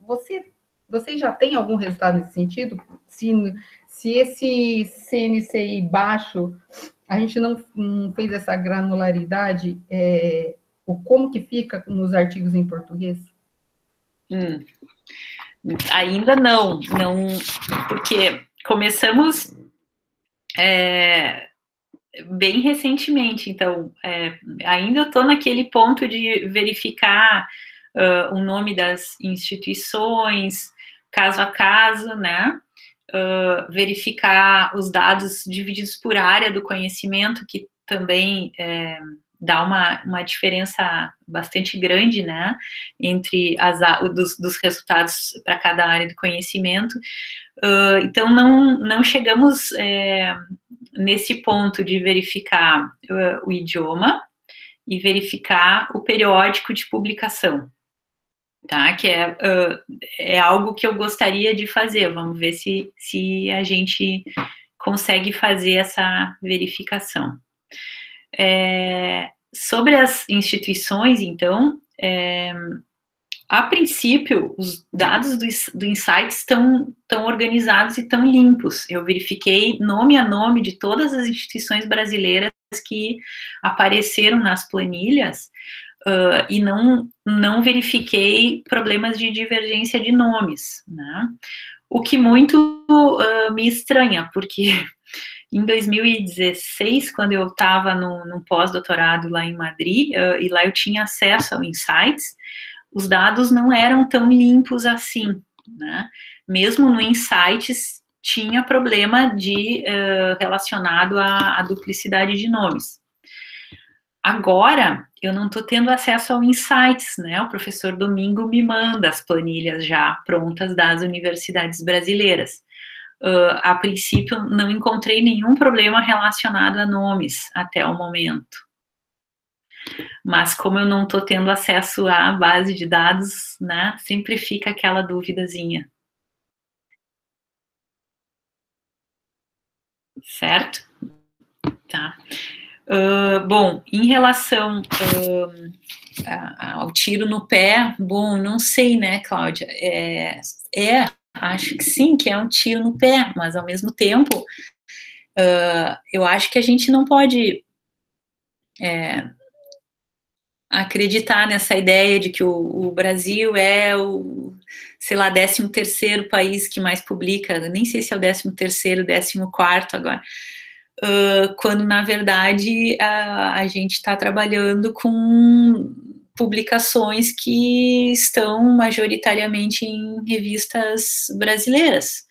Você já tem algum resultado nesse sentido? Se esse CNCI baixo, a gente não fez essa granularidade, como que fica nos artigos em português? Ainda não, porque começamos bem recentemente, então ainda estou naquele ponto de verificar o nome das instituições, caso a caso, né? Verificar os dados divididos por área do conhecimento, que também dá uma diferença bastante grande, né, entre dos resultados para cada área do conhecimento. Então, não chegamos nesse ponto de verificar o idioma e verificar o periódico de publicação, tá? Que é algo que eu gostaria de fazer. Vamos ver se a gente consegue fazer essa verificação. Sobre as instituições, então, a princípio, os dados do Insights estão organizados e estão limpos. Eu verifiquei nome a nome de todas as instituições brasileiras que apareceram nas planilhas, e não verifiquei problemas de divergência de nomes, né? O que muito me estranha, porque em 2016, quando eu estava num pós-doutorado lá em Madrid, e lá eu tinha acesso ao Insights, os dados não eram tão limpos assim, né? Mesmo no Insights, tinha problema relacionado à duplicidade de nomes. Agora, eu não estou tendo acesso ao Insights, né? O professor Domingo me manda as planilhas já prontas das universidades brasileiras. A princípio, não encontrei nenhum problema relacionado a nomes até o momento. Mas como eu não estou tendo acesso à base de dados, né, sempre fica aquela duvidazinha. Certo? Tá. Bom, em relação ao tiro no pé, bom, não sei, né, Cláudia? Acho que sim, que é um tiro no pé, mas ao mesmo tempo, eu acho que a gente não pode acreditar nessa ideia de que o Brasil é o, sei lá, 13º país que mais publica, nem sei se é o 13º, 14º agora, quando na verdade a gente está trabalhando com publicações que estão majoritariamente em revistas brasileiras,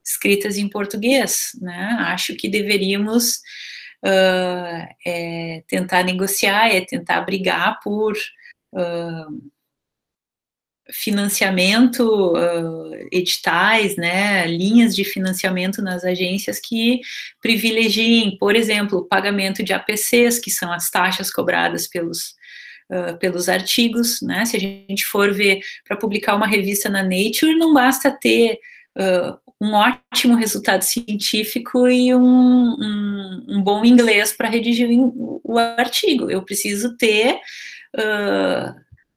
escritas em português, né? Acho que deveríamos tentar negociar, tentar brigar por financiamento, editais, né, linhas de financiamento nas agências que privilegiem, por exemplo, o pagamento de APCs, que são as taxas cobradas pelos artigos, né? Se a gente for ver, para publicar uma revista na Nature, não basta ter um ótimo resultado científico e um bom inglês para redigir o artigo. Eu preciso ter,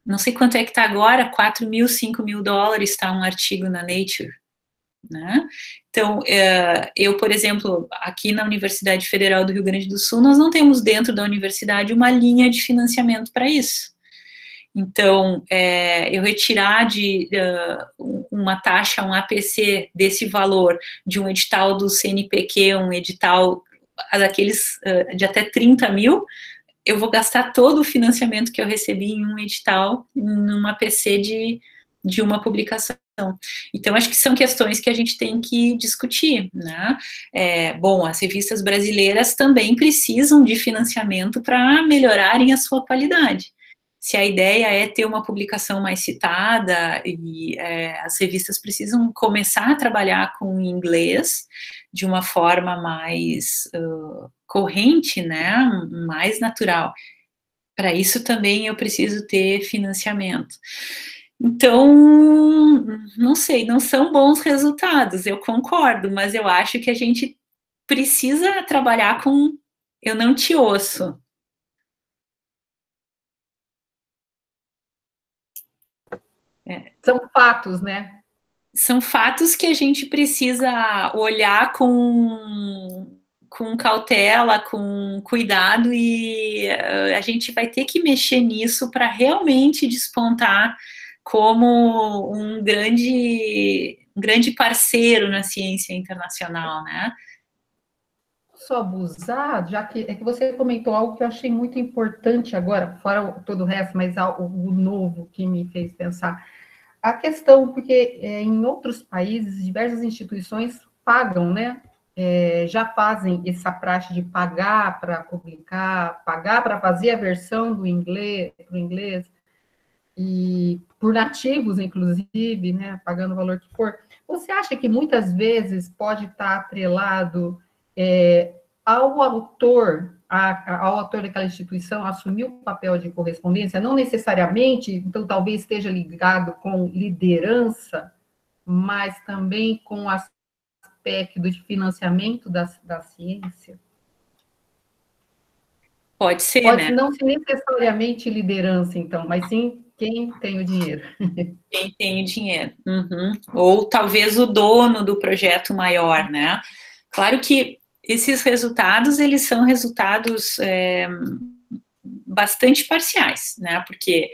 não sei quanto é que está agora, $4.000, $5.000 está um artigo na Nature, né? Então, eu, por exemplo, aqui na Universidade Federal do Rio Grande do Sul, nós não temos dentro da universidade uma linha de financiamento para isso. Então, eu retirar de uma taxa, um APC desse valor de um edital do CNPq, um edital daqueles de até 30 mil, eu vou gastar todo o financiamento que eu recebi em um edital, numa APC de uma publicação Então, acho que são questões que a gente tem que discutir, né? Bom, as revistas brasileiras também precisam de financiamento para melhorarem a sua qualidade. Se a ideia é ter uma publicação mais citada, e as revistas precisam começar a trabalhar com inglês de uma forma mais corrente, né? Mais natural. Para isso também eu preciso ter financiamento. Então, não sei, não são bons resultados, eu concordo, mas eu acho que a gente precisa trabalhar com eu não te ouço. São fatos, né? São fatos que a gente precisa olhar com cautela, com cuidado, e a gente vai ter que mexer nisso para realmente despontar como um grande parceiro na ciência internacional, né? Só abusar, já que é que você comentou algo que eu achei muito importante agora, fora todo o resto, mas algo novo que me fez pensar. A questão, porque em outros países, diversas instituições pagam, né? Já fazem essa praxe de pagar para publicar, pagar para fazer a versão do inglês, para o inglês, e por nativos, inclusive, né, pagando o valor que for. Você acha que muitas vezes pode estar atrelado ao autor daquela instituição assumir o papel de correspondência, não necessariamente, então talvez esteja ligado com liderança, mas também com o aspecto de financiamento da ciência? Pode ser, Pode né? não ser necessariamente liderança, então, mas sim quem tem o dinheiro. Quem tem o dinheiro. Uhum. Ou talvez o dono do projeto maior, né? Claro que esses resultados, eles são resultados bastante parciais, né? Porque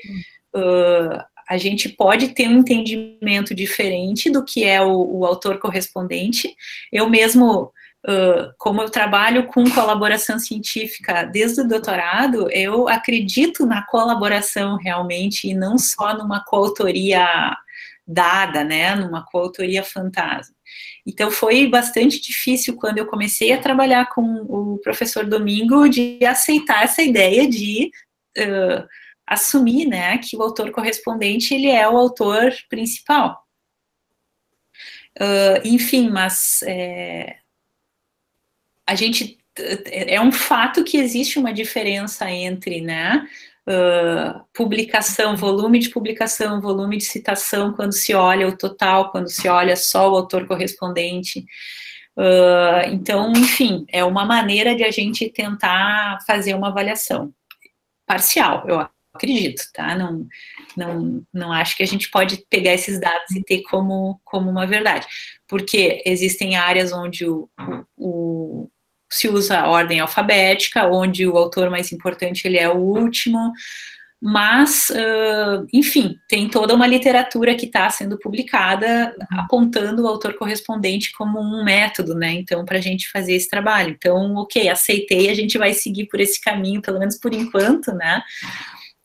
a gente pode ter um entendimento diferente do que é o autor correspondente. Eu mesmo, como eu trabalho com colaboração científica desde o doutorado, eu acredito na colaboração realmente, e não só numa coautoria dada, né? Numa coautoria fantasma. Então, foi bastante difícil quando eu comecei a trabalhar com o professor Domingo de aceitar essa ideia de assumir, né, que o autor correspondente, ele é o autor principal. Enfim, mas a gente... É um fato que existe uma diferença entre, né, publicação, volume de citação, quando se olha o total, quando se olha só o autor correspondente. Então, enfim, é uma maneira de a gente tentar fazer uma avaliação parcial, eu acredito, tá? Não acho que a gente pode pegar esses dados e ter como uma verdade, porque existem áreas onde se usa a ordem alfabética, onde o autor mais importante ele é o último, mas, enfim, tem toda uma literatura que está sendo publicada apontando o autor correspondente como um método, né, então, para a gente fazer esse trabalho. Então, ok, aceitei, a gente vai seguir por esse caminho, pelo menos por enquanto, né,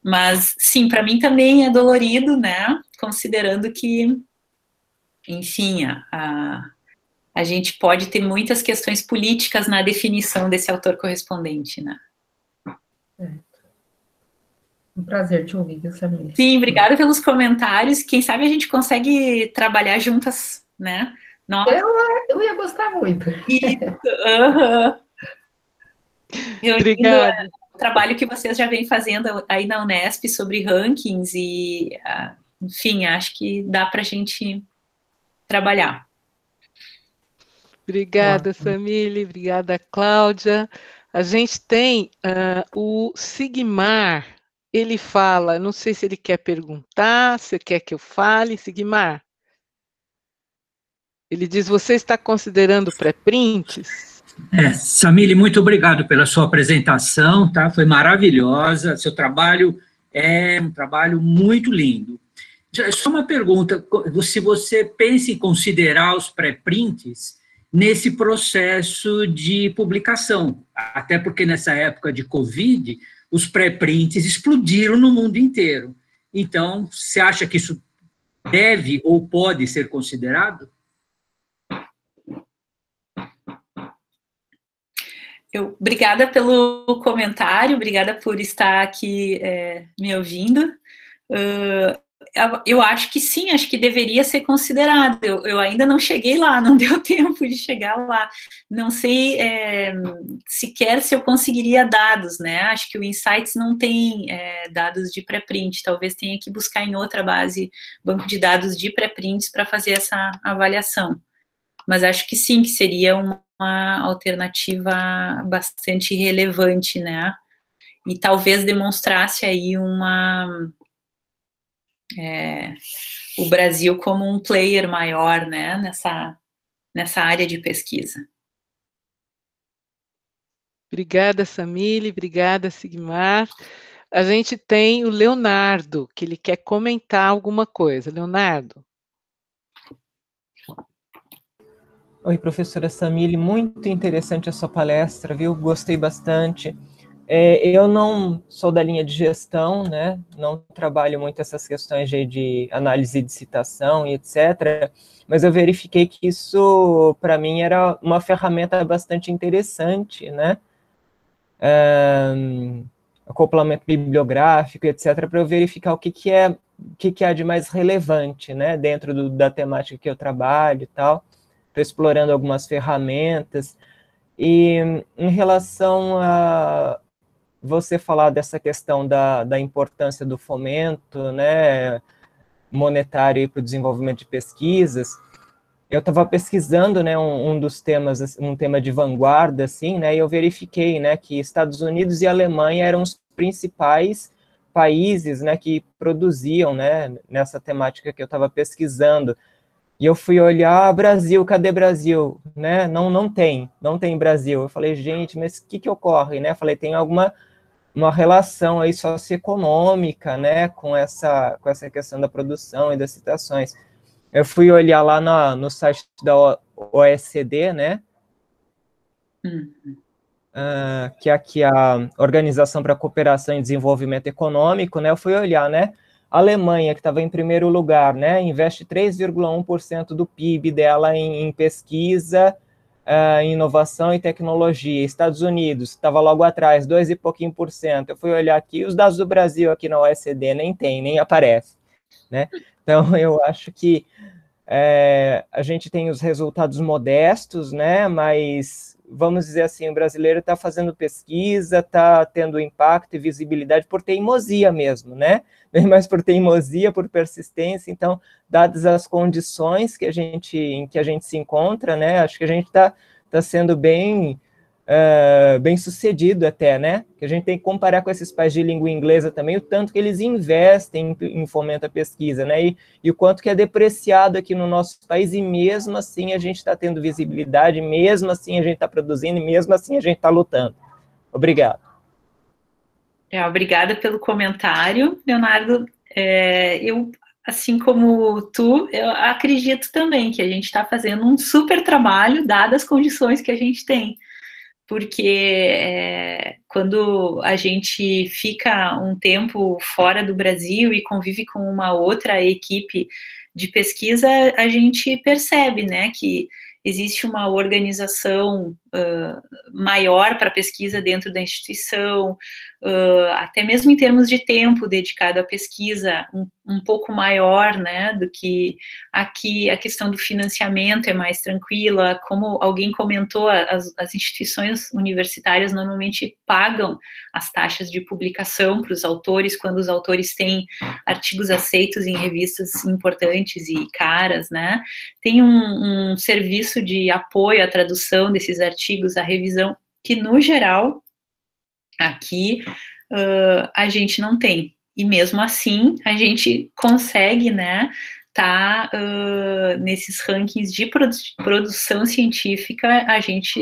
mas, sim, para mim também é dolorido, né, considerando que, enfim, a gente pode ter muitas questões políticas na definição desse autor correspondente, né. Um prazer te ouvir, Samir. Sim, obrigada pelos comentários. Quem sabe a gente consegue trabalhar juntas, né? Nossa. Eu ia gostar muito. Obrigada. O trabalho que vocês já vêm fazendo aí na Unesp sobre rankings e, enfim, acho que dá para a gente trabalhar. Obrigada, Samile. Obrigada, Cláudia. A gente tem o Sigmar. Ele fala, não sei se ele quer perguntar, se quer que eu fale. Sigmar. Ele diz, você está considerando pré-prints? Samile, muito obrigado pela sua apresentação, tá? Foi maravilhosa, seu trabalho é um trabalho muito lindo. Só uma pergunta, se você pensa em considerar os pré-prints nesse processo de publicação, até porque nessa época de Covid, os pré-prints explodiram no mundo inteiro. Então, você acha que isso deve ou pode ser considerado? Obrigada pelo comentário, obrigada por estar aqui me ouvindo. Eu acho que sim, acho que deveria ser considerado. Eu ainda não cheguei lá, não deu tempo de chegar lá. Não sei sequer se eu conseguiria dados, né? Acho que o Insights não tem dados de pré-print, talvez tenha que buscar em outra base, banco de dados de pré-prints para fazer essa avaliação. Mas acho que sim, que seria uma alternativa bastante relevante, né? E talvez demonstrasse aí o Brasil como um player maior, né, nessa área de pesquisa. Obrigada, Samile, obrigada, Sigmar. A gente tem o Leonardo, que ele quer comentar alguma coisa. Leonardo. Oi, professora Samile, muito interessante a sua palestra, viu? Gostei bastante. Eu não sou da linha de gestão, né? Não trabalho muito essas questões de análise de citação e etc., mas eu verifiquei que isso, para mim, era uma ferramenta bastante interessante, né? Acoplamento bibliográfico, etc., para eu verificar o que há de mais relevante, né? Dentro da temática que eu trabalho e tal. Estou explorando algumas ferramentas. E em relação a você falar dessa questão da importância do fomento, né, monetário para o desenvolvimento de pesquisas, eu estava pesquisando, né, um dos temas, um tema de vanguarda, assim, né, e eu verifiquei, né, que Estados Unidos e Alemanha eram os principais países, né, que produziam, né, nessa temática que eu estava pesquisando. E eu fui olhar, Brasil, cadê Brasil? Né? Não tem Brasil. Eu falei, gente, mas o que ocorre? Né? Eu falei, tem uma relação aí socioeconômica, né, com essa questão da produção e das citações. Eu fui olhar lá no site da OECD, né, que é aqui a Organização para a Cooperação e Desenvolvimento Econômico, né, eu fui olhar, né, a Alemanha, que estava em primeiro lugar, né, investe 3,1% do PIB dela em pesquisa, em inovação e tecnologia. Estados Unidos estava logo atrás, 2 e pouquinho por cento. Eu fui olhar aqui, os dados do Brasil aqui na OECD nem aparece, né? Então, eu acho que a gente tem os resultados modestos, né, mas, vamos dizer assim, o brasileiro está fazendo pesquisa, está tendo impacto e visibilidade por teimosia mesmo, né, bem mais por teimosia, por persistência. Então, dadas as condições em que a gente se encontra, né, acho que a gente está sendo bem sucedido até, né, que a gente tem que comparar com esses países de língua inglesa também, o tanto que eles investem em fomento à pesquisa, né, e o quanto que é depreciado aqui no nosso país, e mesmo assim a gente está tendo visibilidade, mesmo assim a gente está produzindo, e mesmo assim a gente está lutando. Obrigado. Obrigada pelo comentário, Leonardo. Eu, assim como tu, eu acredito também que a gente está fazendo um super trabalho, dadas as condições que a gente tem. Porque quando a gente fica um tempo fora do Brasil e convive com uma outra equipe de pesquisa, a gente percebe, né, que existe uma organização maior para a pesquisa dentro da instituição, até mesmo em termos de tempo dedicado à pesquisa, um pouco maior, né, do que aqui. A questão do financiamento é mais tranquila. Como alguém comentou, as instituições universitárias normalmente pagam as taxas de publicação para os autores, quando os autores têm artigos aceitos em revistas importantes e caras, né. Tem um serviço de apoio à tradução desses artigos, à revisão, que, no geral, aqui a gente não tem. E mesmo assim, a gente consegue, né, nesses rankings de produção científica,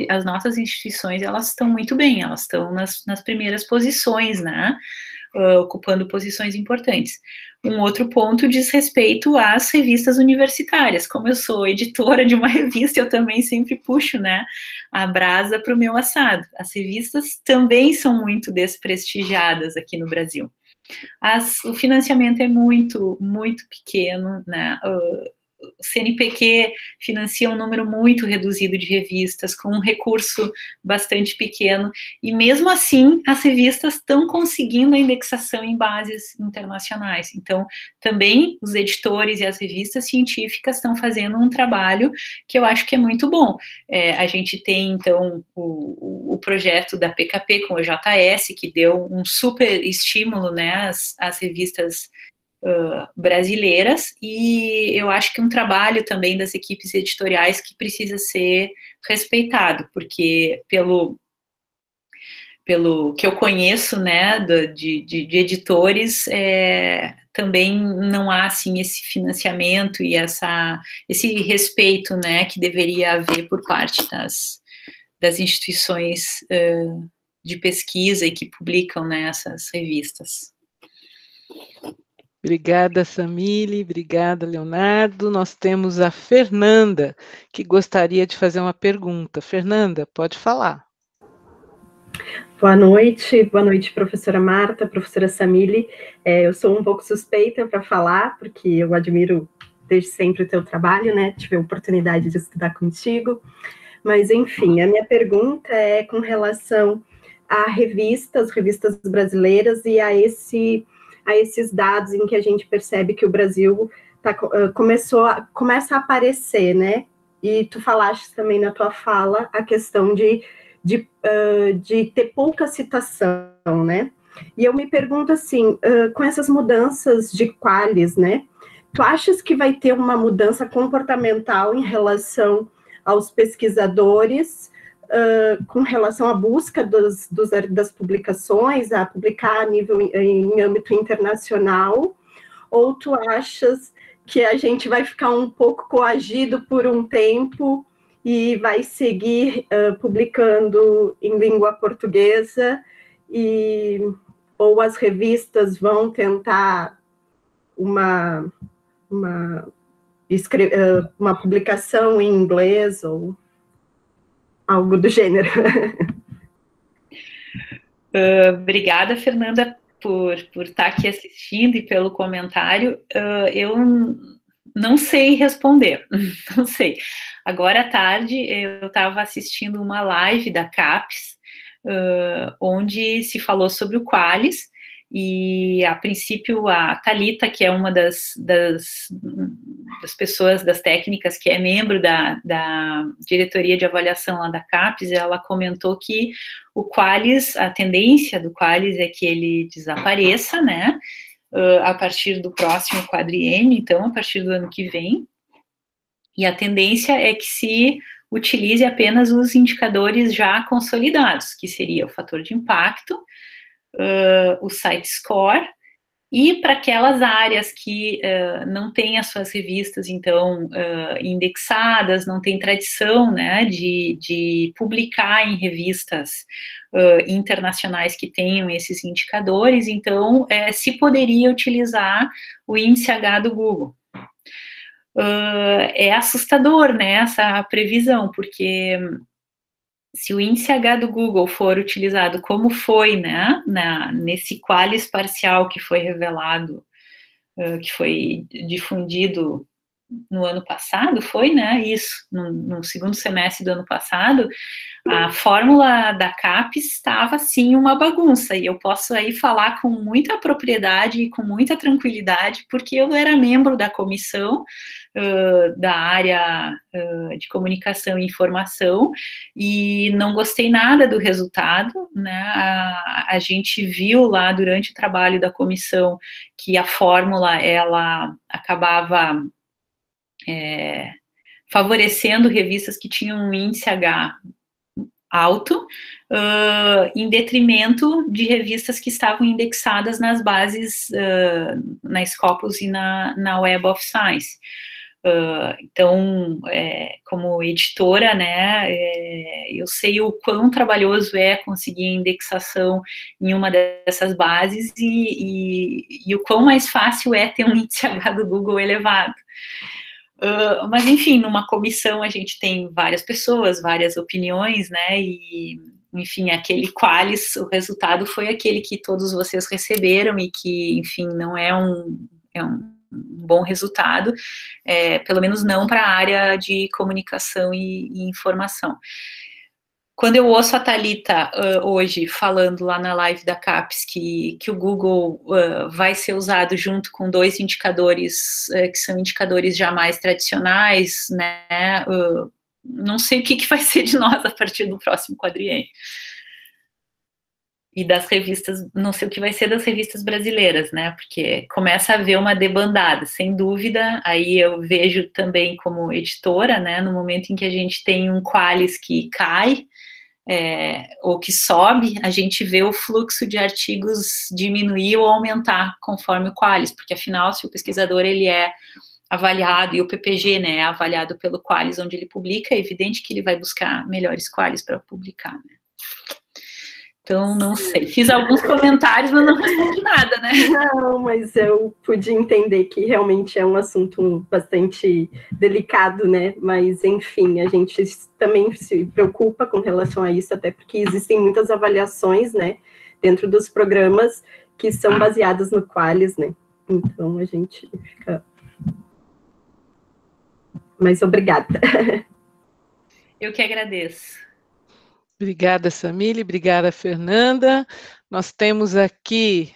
as nossas instituições, elas estão muito bem, elas estão nas primeiras posições, né, ocupando posições importantes. Um outro ponto diz respeito às revistas universitárias. Como eu sou editora de uma revista, eu também sempre puxo, né, a brasa para o meu assado. As revistas também são muito desprestigiadas aqui no Brasil. o financiamento é muito, muito pequeno, né? O CNPq financia um número muito reduzido de revistas, com um recurso bastante pequeno, e mesmo assim as revistas estão conseguindo a indexação em bases internacionais. Então, também os editores e as revistas científicas estão fazendo um trabalho que eu acho que é muito bom. A gente tem, então, o projeto da PKP com o JS, que deu um super estímulo, né, às revistas brasileiras, e eu acho que um trabalho também das equipes editoriais que precisa ser respeitado, porque pelo que eu conheço, né, de editores, também não há, assim, esse financiamento e esse respeito, né, que deveria haver por parte das instituições de pesquisa e que publicam, né, essas revistas. Obrigada, Samile, obrigada, Leonardo. Nós temos a Fernanda, que gostaria de fazer uma pergunta. Fernanda, pode falar. Boa noite, professora Marta, professora Samile. Eu sou um pouco suspeita para falar, porque eu admiro desde sempre o teu trabalho, né? Tive a oportunidade de estudar contigo. Mas, enfim, a minha pergunta é com relação a revistas brasileiras e a esses dados em que a gente percebe que o Brasil começa a aparecer, né? E tu falaste também na tua fala a questão de ter pouca citação, né? E eu me pergunto assim, com essas mudanças de qualis, né? Tu achas que vai ter uma mudança comportamental em relação aos pesquisadores, com relação à busca das publicações, a publicar em âmbito internacional, ou tu achas que a gente vai ficar um pouco coagido por um tempo e vai seguir publicando em língua portuguesa, ou as revistas vão tentar uma publicação em inglês, ou algo do gênero. Obrigada, Fernanda, por estar aqui assistindo e pelo comentário. Eu não sei responder, não sei. Agora à tarde eu estava assistindo uma live da CAPES, onde se falou sobre o Qualis, e a princípio a Thalita, que é uma das pessoas, das técnicas, que é membro da diretoria de avaliação lá da CAPES, ela comentou que o Qualis, a tendência do Qualis é que ele desapareça, né, a partir do próximo quadriênio, então, a partir do ano que vem, e a tendência é que se utilize apenas os indicadores já consolidados, que seria o fator de impacto, o site score, e para aquelas áreas que não têm as suas revistas, então, indexadas, não tem tradição, né, de publicar em revistas internacionais que tenham esses indicadores, então, se poderia utilizar o índice H do Google. É assustador, né, essa previsão, porque se o índice H do Google for utilizado como foi, né, nesse Qualis parcial que foi revelado, que foi difundido no ano passado, foi, né, isso, no segundo semestre do ano passado, a fórmula da CAPES estava, sim, uma bagunça, e eu posso aí falar com muita propriedade e com muita tranquilidade, porque eu era membro da comissão da área de comunicação e informação, e não gostei nada do resultado, né, a gente viu lá durante o trabalho da comissão que a fórmula, ela acabava favorecendo revistas que tinham um índice H alto, em detrimento de revistas que estavam indexadas nas bases, na Scopus e na Web of Science. Então, como editora, né, eu sei o quão trabalhoso é conseguir indexação em uma dessas bases e o quão mais fácil é ter um índice H do Google elevado. Mas, enfim, numa comissão a gente tem várias pessoas, várias opiniões, né, e enfim, aquele Qualis, o resultado foi aquele que todos vocês receberam e que, enfim, não é um bom resultado, pelo menos não para a área de comunicação e informação. Quando eu ouço a Thalita hoje falando lá na live da CAPES que o Google vai ser usado junto com 2 indicadores que são indicadores já mais tradicionais, né, não sei o que vai ser de nós a partir do próximo quadriênio. E das revistas, não sei o que vai ser das revistas brasileiras, né, porque começa a haver uma debandada, sem dúvida. Aí eu vejo também como editora, né, no momento em que a gente tem um Qualis que cai, ou que sobe, a gente vê o fluxo de artigos diminuir ou aumentar conforme o Qualis, porque afinal, se o pesquisador ele é avaliado, e o PPG, né, é avaliado pelo Qualis onde ele publica, é evidente que ele vai buscar melhores Qualis para publicar, né. Então, não sei. Fiz alguns comentários, mas não respondi nada, né? Não, mas eu pude entender que realmente é um assunto bastante delicado, né? Mas, enfim, a gente também se preocupa com relação a isso, até porque existem muitas avaliações, né, dentro dos programas que são baseadas no Qualis, né? Então, a gente fica... Mas obrigada. Eu que agradeço. Obrigada, Samile, obrigada, Fernanda. Nós temos aqui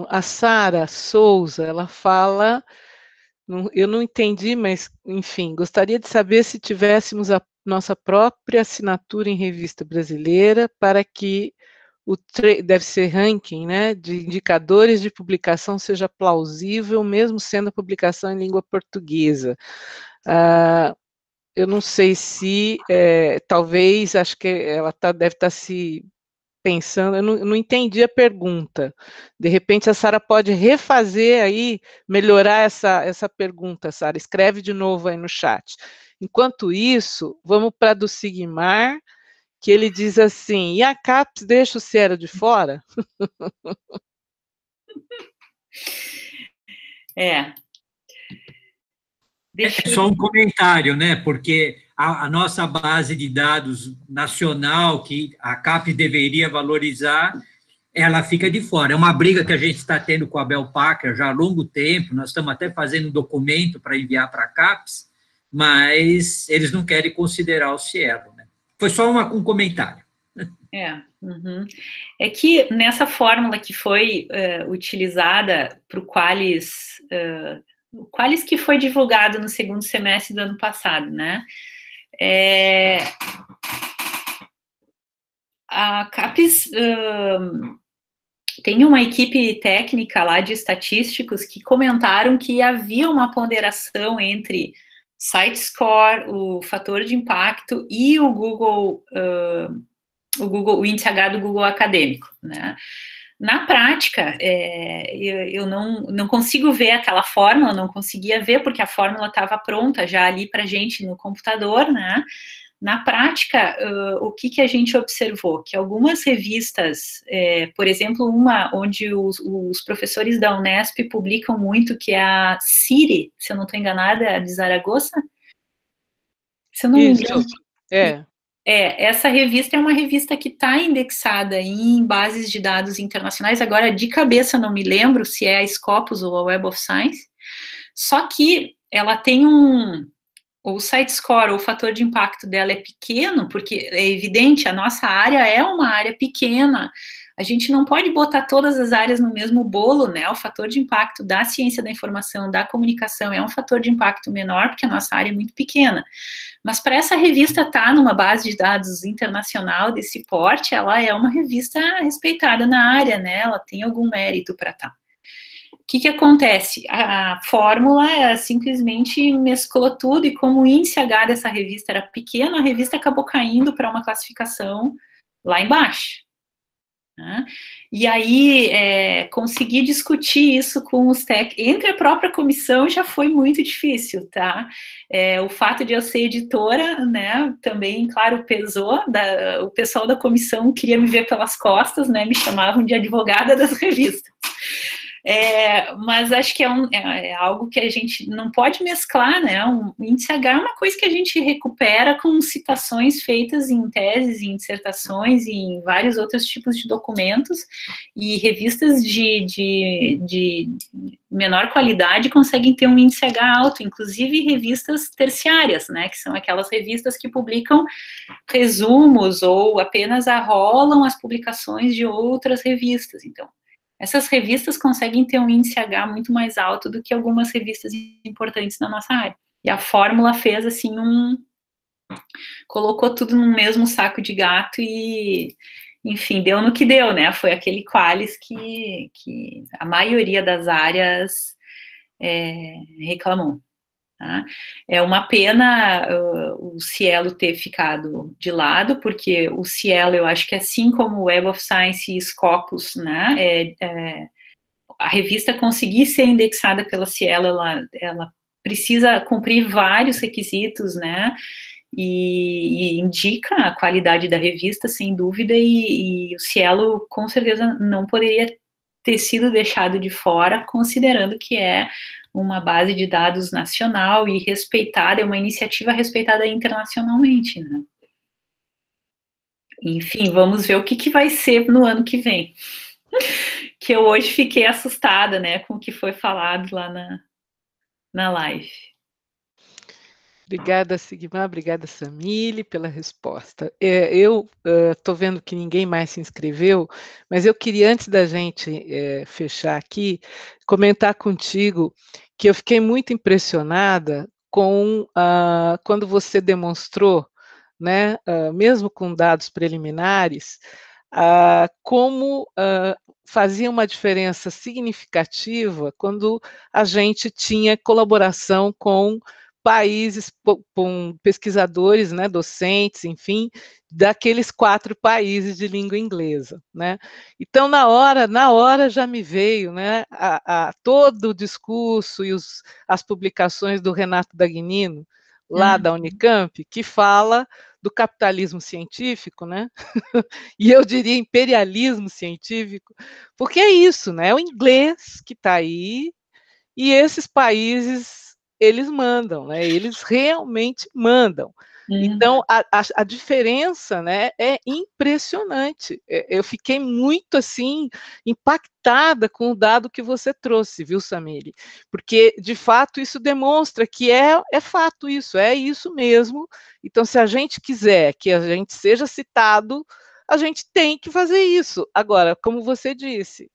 a Sara Souza, ela fala, eu não entendi, mas, enfim, gostaria de saber se tivéssemos a nossa própria assinatura em revista brasileira para que deve ser ranking, né, de indicadores de publicação seja plausível, mesmo sendo a publicação em língua portuguesa. Eu não sei se, talvez, acho que ela deve estar se pensando, eu não entendi a pergunta. De repente, a Sara pode refazer aí, melhorar essa pergunta, Sara. Escreve de novo aí no chat. Enquanto isso, vamos para a do Sigmar, que ele diz assim, e a CAPES deixa o Cielo de fora? Só um comentário, né? Porque a nossa base de dados nacional, que a CAPES deveria valorizar, ela fica de fora. É uma briga que a gente está tendo com a Bell Packer já há longo tempo, nós estamos até fazendo um documento para enviar para a CAPES, mas eles não querem considerar o Cielo, né? Foi só um comentário. É que nessa fórmula que foi utilizada para o Qualis... o Qualis que foi divulgado no segundo semestre do ano passado, né? A CAPES tem uma equipe técnica lá de estatísticos que comentaram que havia uma ponderação entre site score, o fator de impacto e o Google, o índice H do Google acadêmico, né? Na prática, eu não consigo ver aquela fórmula, não conseguia ver, porque a fórmula estava pronta já ali para a gente no computador, né? Na prática, o que a gente observou? Que algumas revistas, por exemplo, uma onde os professores da Unesp publicam muito, que é a CIRI, se eu não estou enganada, é a de Zaragoza? Se eu não me engano. Essa revista é uma revista que está indexada em bases de dados internacionais, agora de cabeça não me lembro se é a Scopus ou a Web of Science, só que ela tem o site score, ou o fator de impacto dela é pequeno, porque é evidente, a nossa área é uma área pequena, a gente não pode botar todas as áreas no mesmo bolo, né? O fator de impacto da ciência da informação, da comunicação, é um fator de impacto menor, porque a nossa área é muito pequena. Mas para essa revista estar numa base de dados internacional desse porte, ela é uma revista respeitada na área, né? Ela tem algum mérito para estar. O que acontece? A fórmula simplesmente mesclou tudo, e como o índice H dessa revista era pequeno, a revista acabou caindo para uma classificação lá embaixo. Né? E aí, conseguir discutir isso com os entre a própria comissão já foi muito difícil, tá? O fato de eu ser editora, né, também, claro, pesou, o pessoal da comissão queria me ver pelas costas, né, me chamavam de advogada das revistas. Mas acho que é algo que a gente não pode mesclar, né? O índice H é uma coisa que a gente recupera com citações feitas em teses, em dissertações, e em vários outros tipos de documentos, e revistas de menor qualidade conseguem ter um índice H alto, inclusive revistas terciárias, né? Que são aquelas revistas que publicam resumos ou apenas arrolam as publicações de outras revistas. Então, essas revistas conseguem ter um índice H muito mais alto do que algumas revistas importantes na nossa área. E a fórmula fez, assim, colocou tudo no mesmo saco de gato e, enfim, deu no que deu, né? Foi aquele Qualis que a maioria das áreas reclamou. Tá? É uma pena o Cielo ter ficado de lado, porque o Cielo, eu acho que assim como o Web of Science e Scopus, né, a revista conseguir ser indexada pela Cielo, ela precisa cumprir vários requisitos, né, e indica a qualidade da revista, sem dúvida, e o Cielo, com certeza, não poderia ter sido deixado de fora, considerando que é uma base de dados nacional e respeitada, é uma iniciativa respeitada internacionalmente, né? Enfim, vamos ver o que vai ser no ano que vem. Que eu hoje fiquei assustada, né, com o que foi falado lá na live. Obrigada, Sigmar, obrigada, Samile, pela resposta. Eu estou vendo que ninguém mais se inscreveu, mas eu queria, antes da gente fechar aqui, comentar contigo que eu fiquei muito impressionada com quando você demonstrou, né, mesmo com dados preliminares, como fazia uma diferença significativa quando a gente tinha colaboração com países, com pesquisadores, né, docentes, enfim, daqueles 4 países de língua inglesa, né? Então, na hora já me veio, né, todo o discurso e as publicações do Renato Dagnino, lá da Unicamp, que fala do capitalismo científico, né? E eu diria imperialismo científico, porque é isso, né? É o inglês que está aí, e esses países eles mandam, né? Eles realmente mandam. Então, a diferença, né, é impressionante. Eu fiquei muito, assim, impactada com o dado que você trouxe, viu, Samile? Porque, de fato, isso demonstra que é fato isso, é isso mesmo. Então, se a gente quiser que a gente seja citado, a gente tem que fazer isso. Agora, como você disse,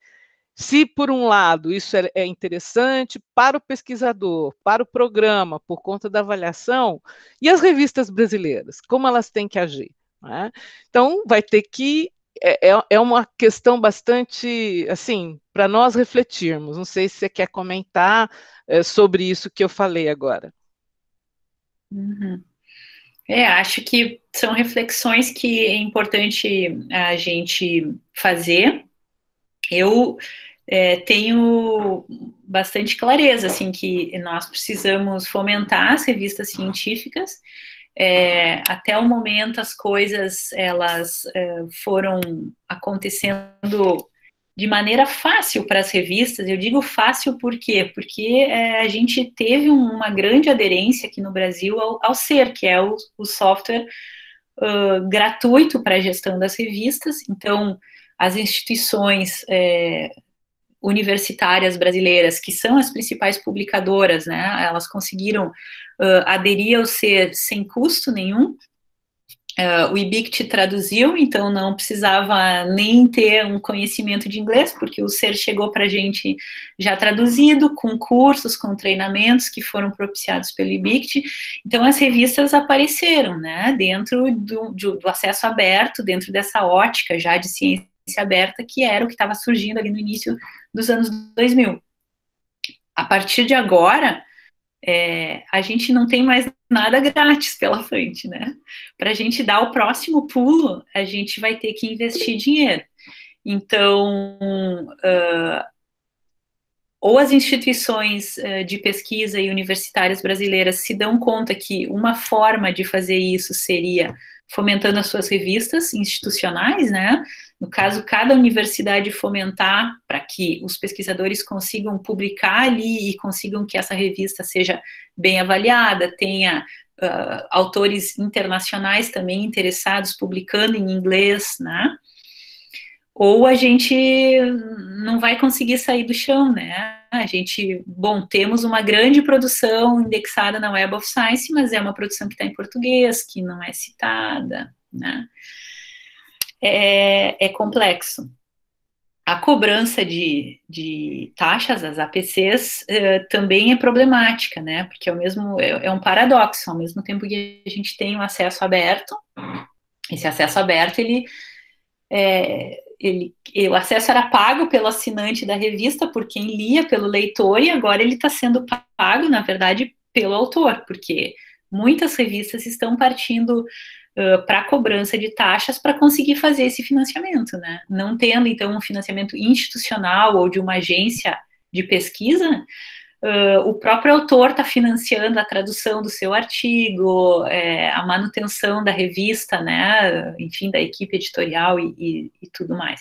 se, por um lado, isso é interessante para o pesquisador, para o programa, por conta da avaliação, e as revistas brasileiras, como elas têm que agir? Né? Então, vai ter que... É uma questão bastante, assim, para nós refletirmos. Não sei se você quer comentar sobre isso que eu falei agora. Acho que são reflexões que é importante a gente fazer. Eu tenho bastante clareza, assim, que nós precisamos fomentar as revistas científicas. Até o momento as coisas, elas foram acontecendo de maneira fácil para as revistas. Eu digo fácil por quê? Porque a gente teve uma grande aderência aqui no Brasil ao SER, que é o software gratuito para a gestão das revistas. Então, as instituições universitárias brasileiras, que são as principais publicadoras, né, elas conseguiram aderir ao SER sem custo nenhum. O IBICT traduziu, então não precisava nem ter um conhecimento de inglês, porque o SER chegou para a gente já traduzido, com cursos, com treinamentos que foram propiciados pelo IBICT. Então as revistas apareceram, né, dentro do acesso aberto, dentro dessa ótica já de ciência aberta, que era o que estava surgindo ali no início dos anos 2000. A partir de agora, a gente não tem mais nada grátis pela frente, né? Para a gente dar o próximo pulo, a gente vai ter que investir dinheiro. Então, ou as instituições de pesquisa e universitárias brasileiras se dão conta que uma forma de fazer isso seria fomentando as suas revistas institucionais, né? No caso, cada universidade fomentar para que os pesquisadores consigam publicar ali e consigam que essa revista seja bem avaliada, tenha autores internacionais também interessados publicando em inglês, né? Ou a gente não vai conseguir sair do chão, né? A gente, bom, temos uma grande produção indexada na Web of Science, mas é uma produção que está em português, que não é citada, né? É complexo. A cobrança de taxas, as APCs, também é problemática, né? Porque é um paradoxo, ao mesmo tempo que a gente tem um acesso aberto, esse acesso aberto, o acesso era pago pelo assinante da revista, por quem lia, pelo leitor, e agora ele está sendo pago, na verdade, pelo autor, porque muitas revistas estão partindo para a cobrança de taxas para conseguir fazer esse financiamento, né? Não tendo, então, um financiamento institucional ou de uma agência de pesquisa, o próprio autor está financiando a tradução do seu artigo, a manutenção da revista, né? Enfim, da equipe editorial e tudo mais.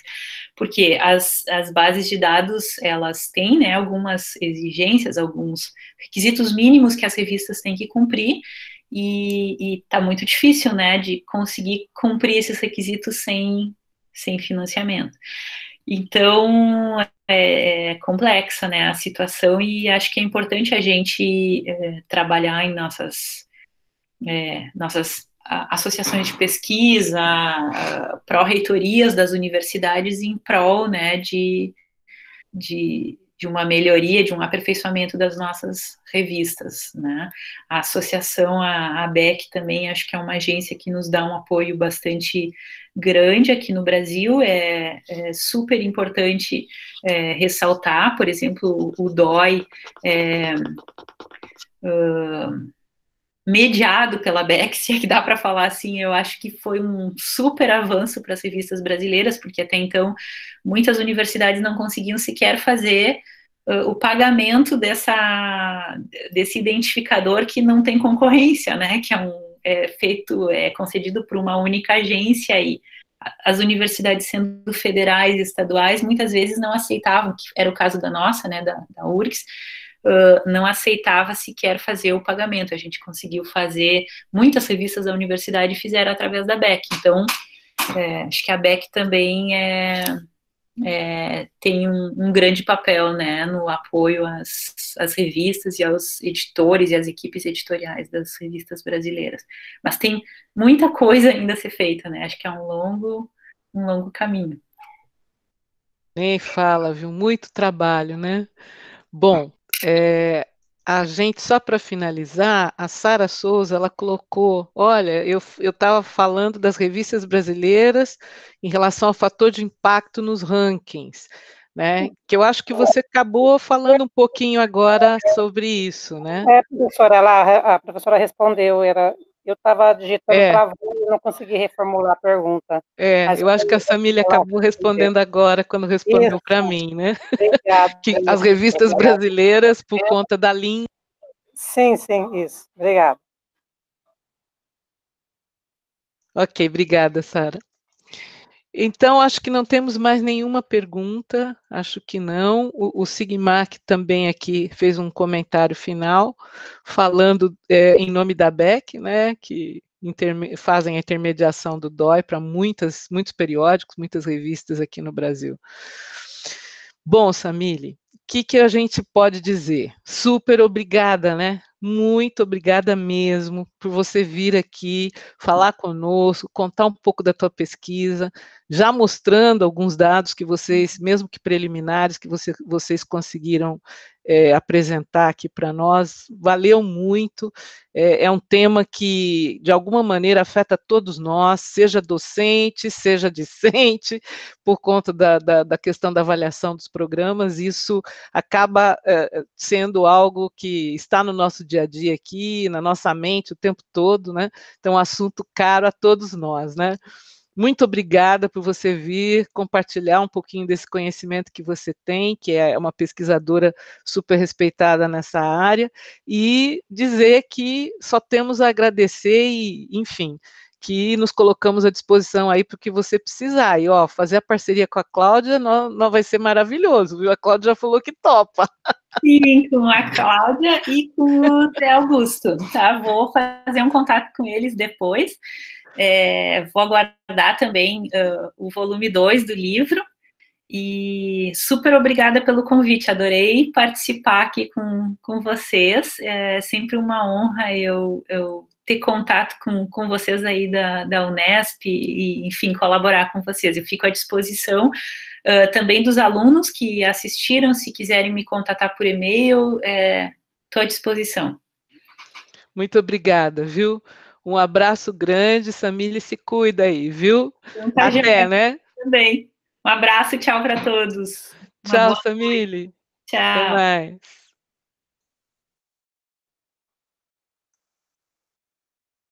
Porque as bases de dados, elas têm, né, algumas exigências, alguns requisitos mínimos que as revistas têm que cumprir, e tá muito difícil, né, de conseguir cumprir esses requisitos sem financiamento. Então, é complexa, né, a situação, e acho que é importante a gente trabalhar em nossas associações de pesquisa, pró-reitorias das universidades em prol, né, de uma melhoria, de um aperfeiçoamento das nossas revistas, né? A associação, a ABEC também, acho que é uma agência que nos dá um apoio bastante grande aqui no Brasil, é super importante ressaltar, por exemplo, o DOI mediado pela ABEC, se é que dá para falar assim, eu acho que foi um super avanço para as revistas brasileiras, porque até então muitas universidades não conseguiam sequer fazer o pagamento desse identificador que não tem concorrência, né, que é concedido por uma única agência, e as universidades, sendo federais e estaduais, muitas vezes não aceitavam, que era o caso da nossa, né, da URGS, não aceitava sequer fazer o pagamento. A gente conseguiu fazer, muitas revistas da universidade fizeram através da BEC, então acho que a BEC também tem um grande papel, né, no apoio às revistas e aos editores e às equipes editoriais das revistas brasileiras. Mas tem muita coisa ainda a ser feita, né, acho que é um longo caminho. Nem fala, viu, muito trabalho, né? Bom, a gente, só para finalizar, a Sara Souza, ela colocou, olha, eu estava falando das revistas brasileiras em relação ao fator de impacto nos rankings, né, que eu acho que você acabou falando um pouquinho agora sobre isso, né? Professora, a professora respondeu, eu estava digitando travou e não consegui reformular a pergunta. Eu acho que a Samília acabou respondendo agora, quando respondeu para mim, né? Obrigada. Que as revistas brasileiras, por conta da língua... Sim, isso. Obrigada. Ok, obrigada, Sara. Então, acho que não temos mais nenhuma pergunta, acho que não. O Sigmark também aqui fez um comentário final, falando em nome da BEC, né, que fazem a intermediação do DOI para muitos periódicos, muitas revistas aqui no Brasil. Bom, Samília, o que a gente pode dizer? Super obrigada, né? Muito obrigada mesmo por você vir aqui, falar conosco, contar um pouco da tua pesquisa, já mostrando alguns dados que vocês, mesmo que preliminares, que vocês conseguiram apresentar aqui para nós. Valeu muito, é um tema que, de alguma maneira, afeta todos nós, seja docente, seja discente, por conta da questão da avaliação dos programas. Isso acaba sendo algo que está no nosso dia a dia aqui, na nossa mente o tempo todo, né? Então, um assunto caro a todos nós, né? Muito obrigada por você vir compartilhar um pouquinho desse conhecimento que você tem, que é uma pesquisadora super respeitada nessa área, e dizer que só temos a agradecer e, enfim, que nos colocamos à disposição aí para o que você precisar. E, ó, fazer a parceria com a Cláudia não vai ser maravilhoso, viu? A Cláudia já falou que topa. Sim, com a Cláudia e com o Zé Augusto, tá? Vou fazer um contato com eles depois. Vou aguardar também o volume 2 do livro. E super obrigada pelo convite, adorei participar aqui com vocês, é sempre uma honra eu ter contato com vocês aí da Unesp e, enfim, colaborar com vocês. Eu fico à disposição também dos alunos que assistiram, se quiserem me contatar por e-mail, estou à disposição. Muito obrigada, viu? Um abraço grande, Samília, se cuida aí, viu? Até, né? Também. Um abraço, tchau para todos. Tchau, Samília. Tchau. Até mais.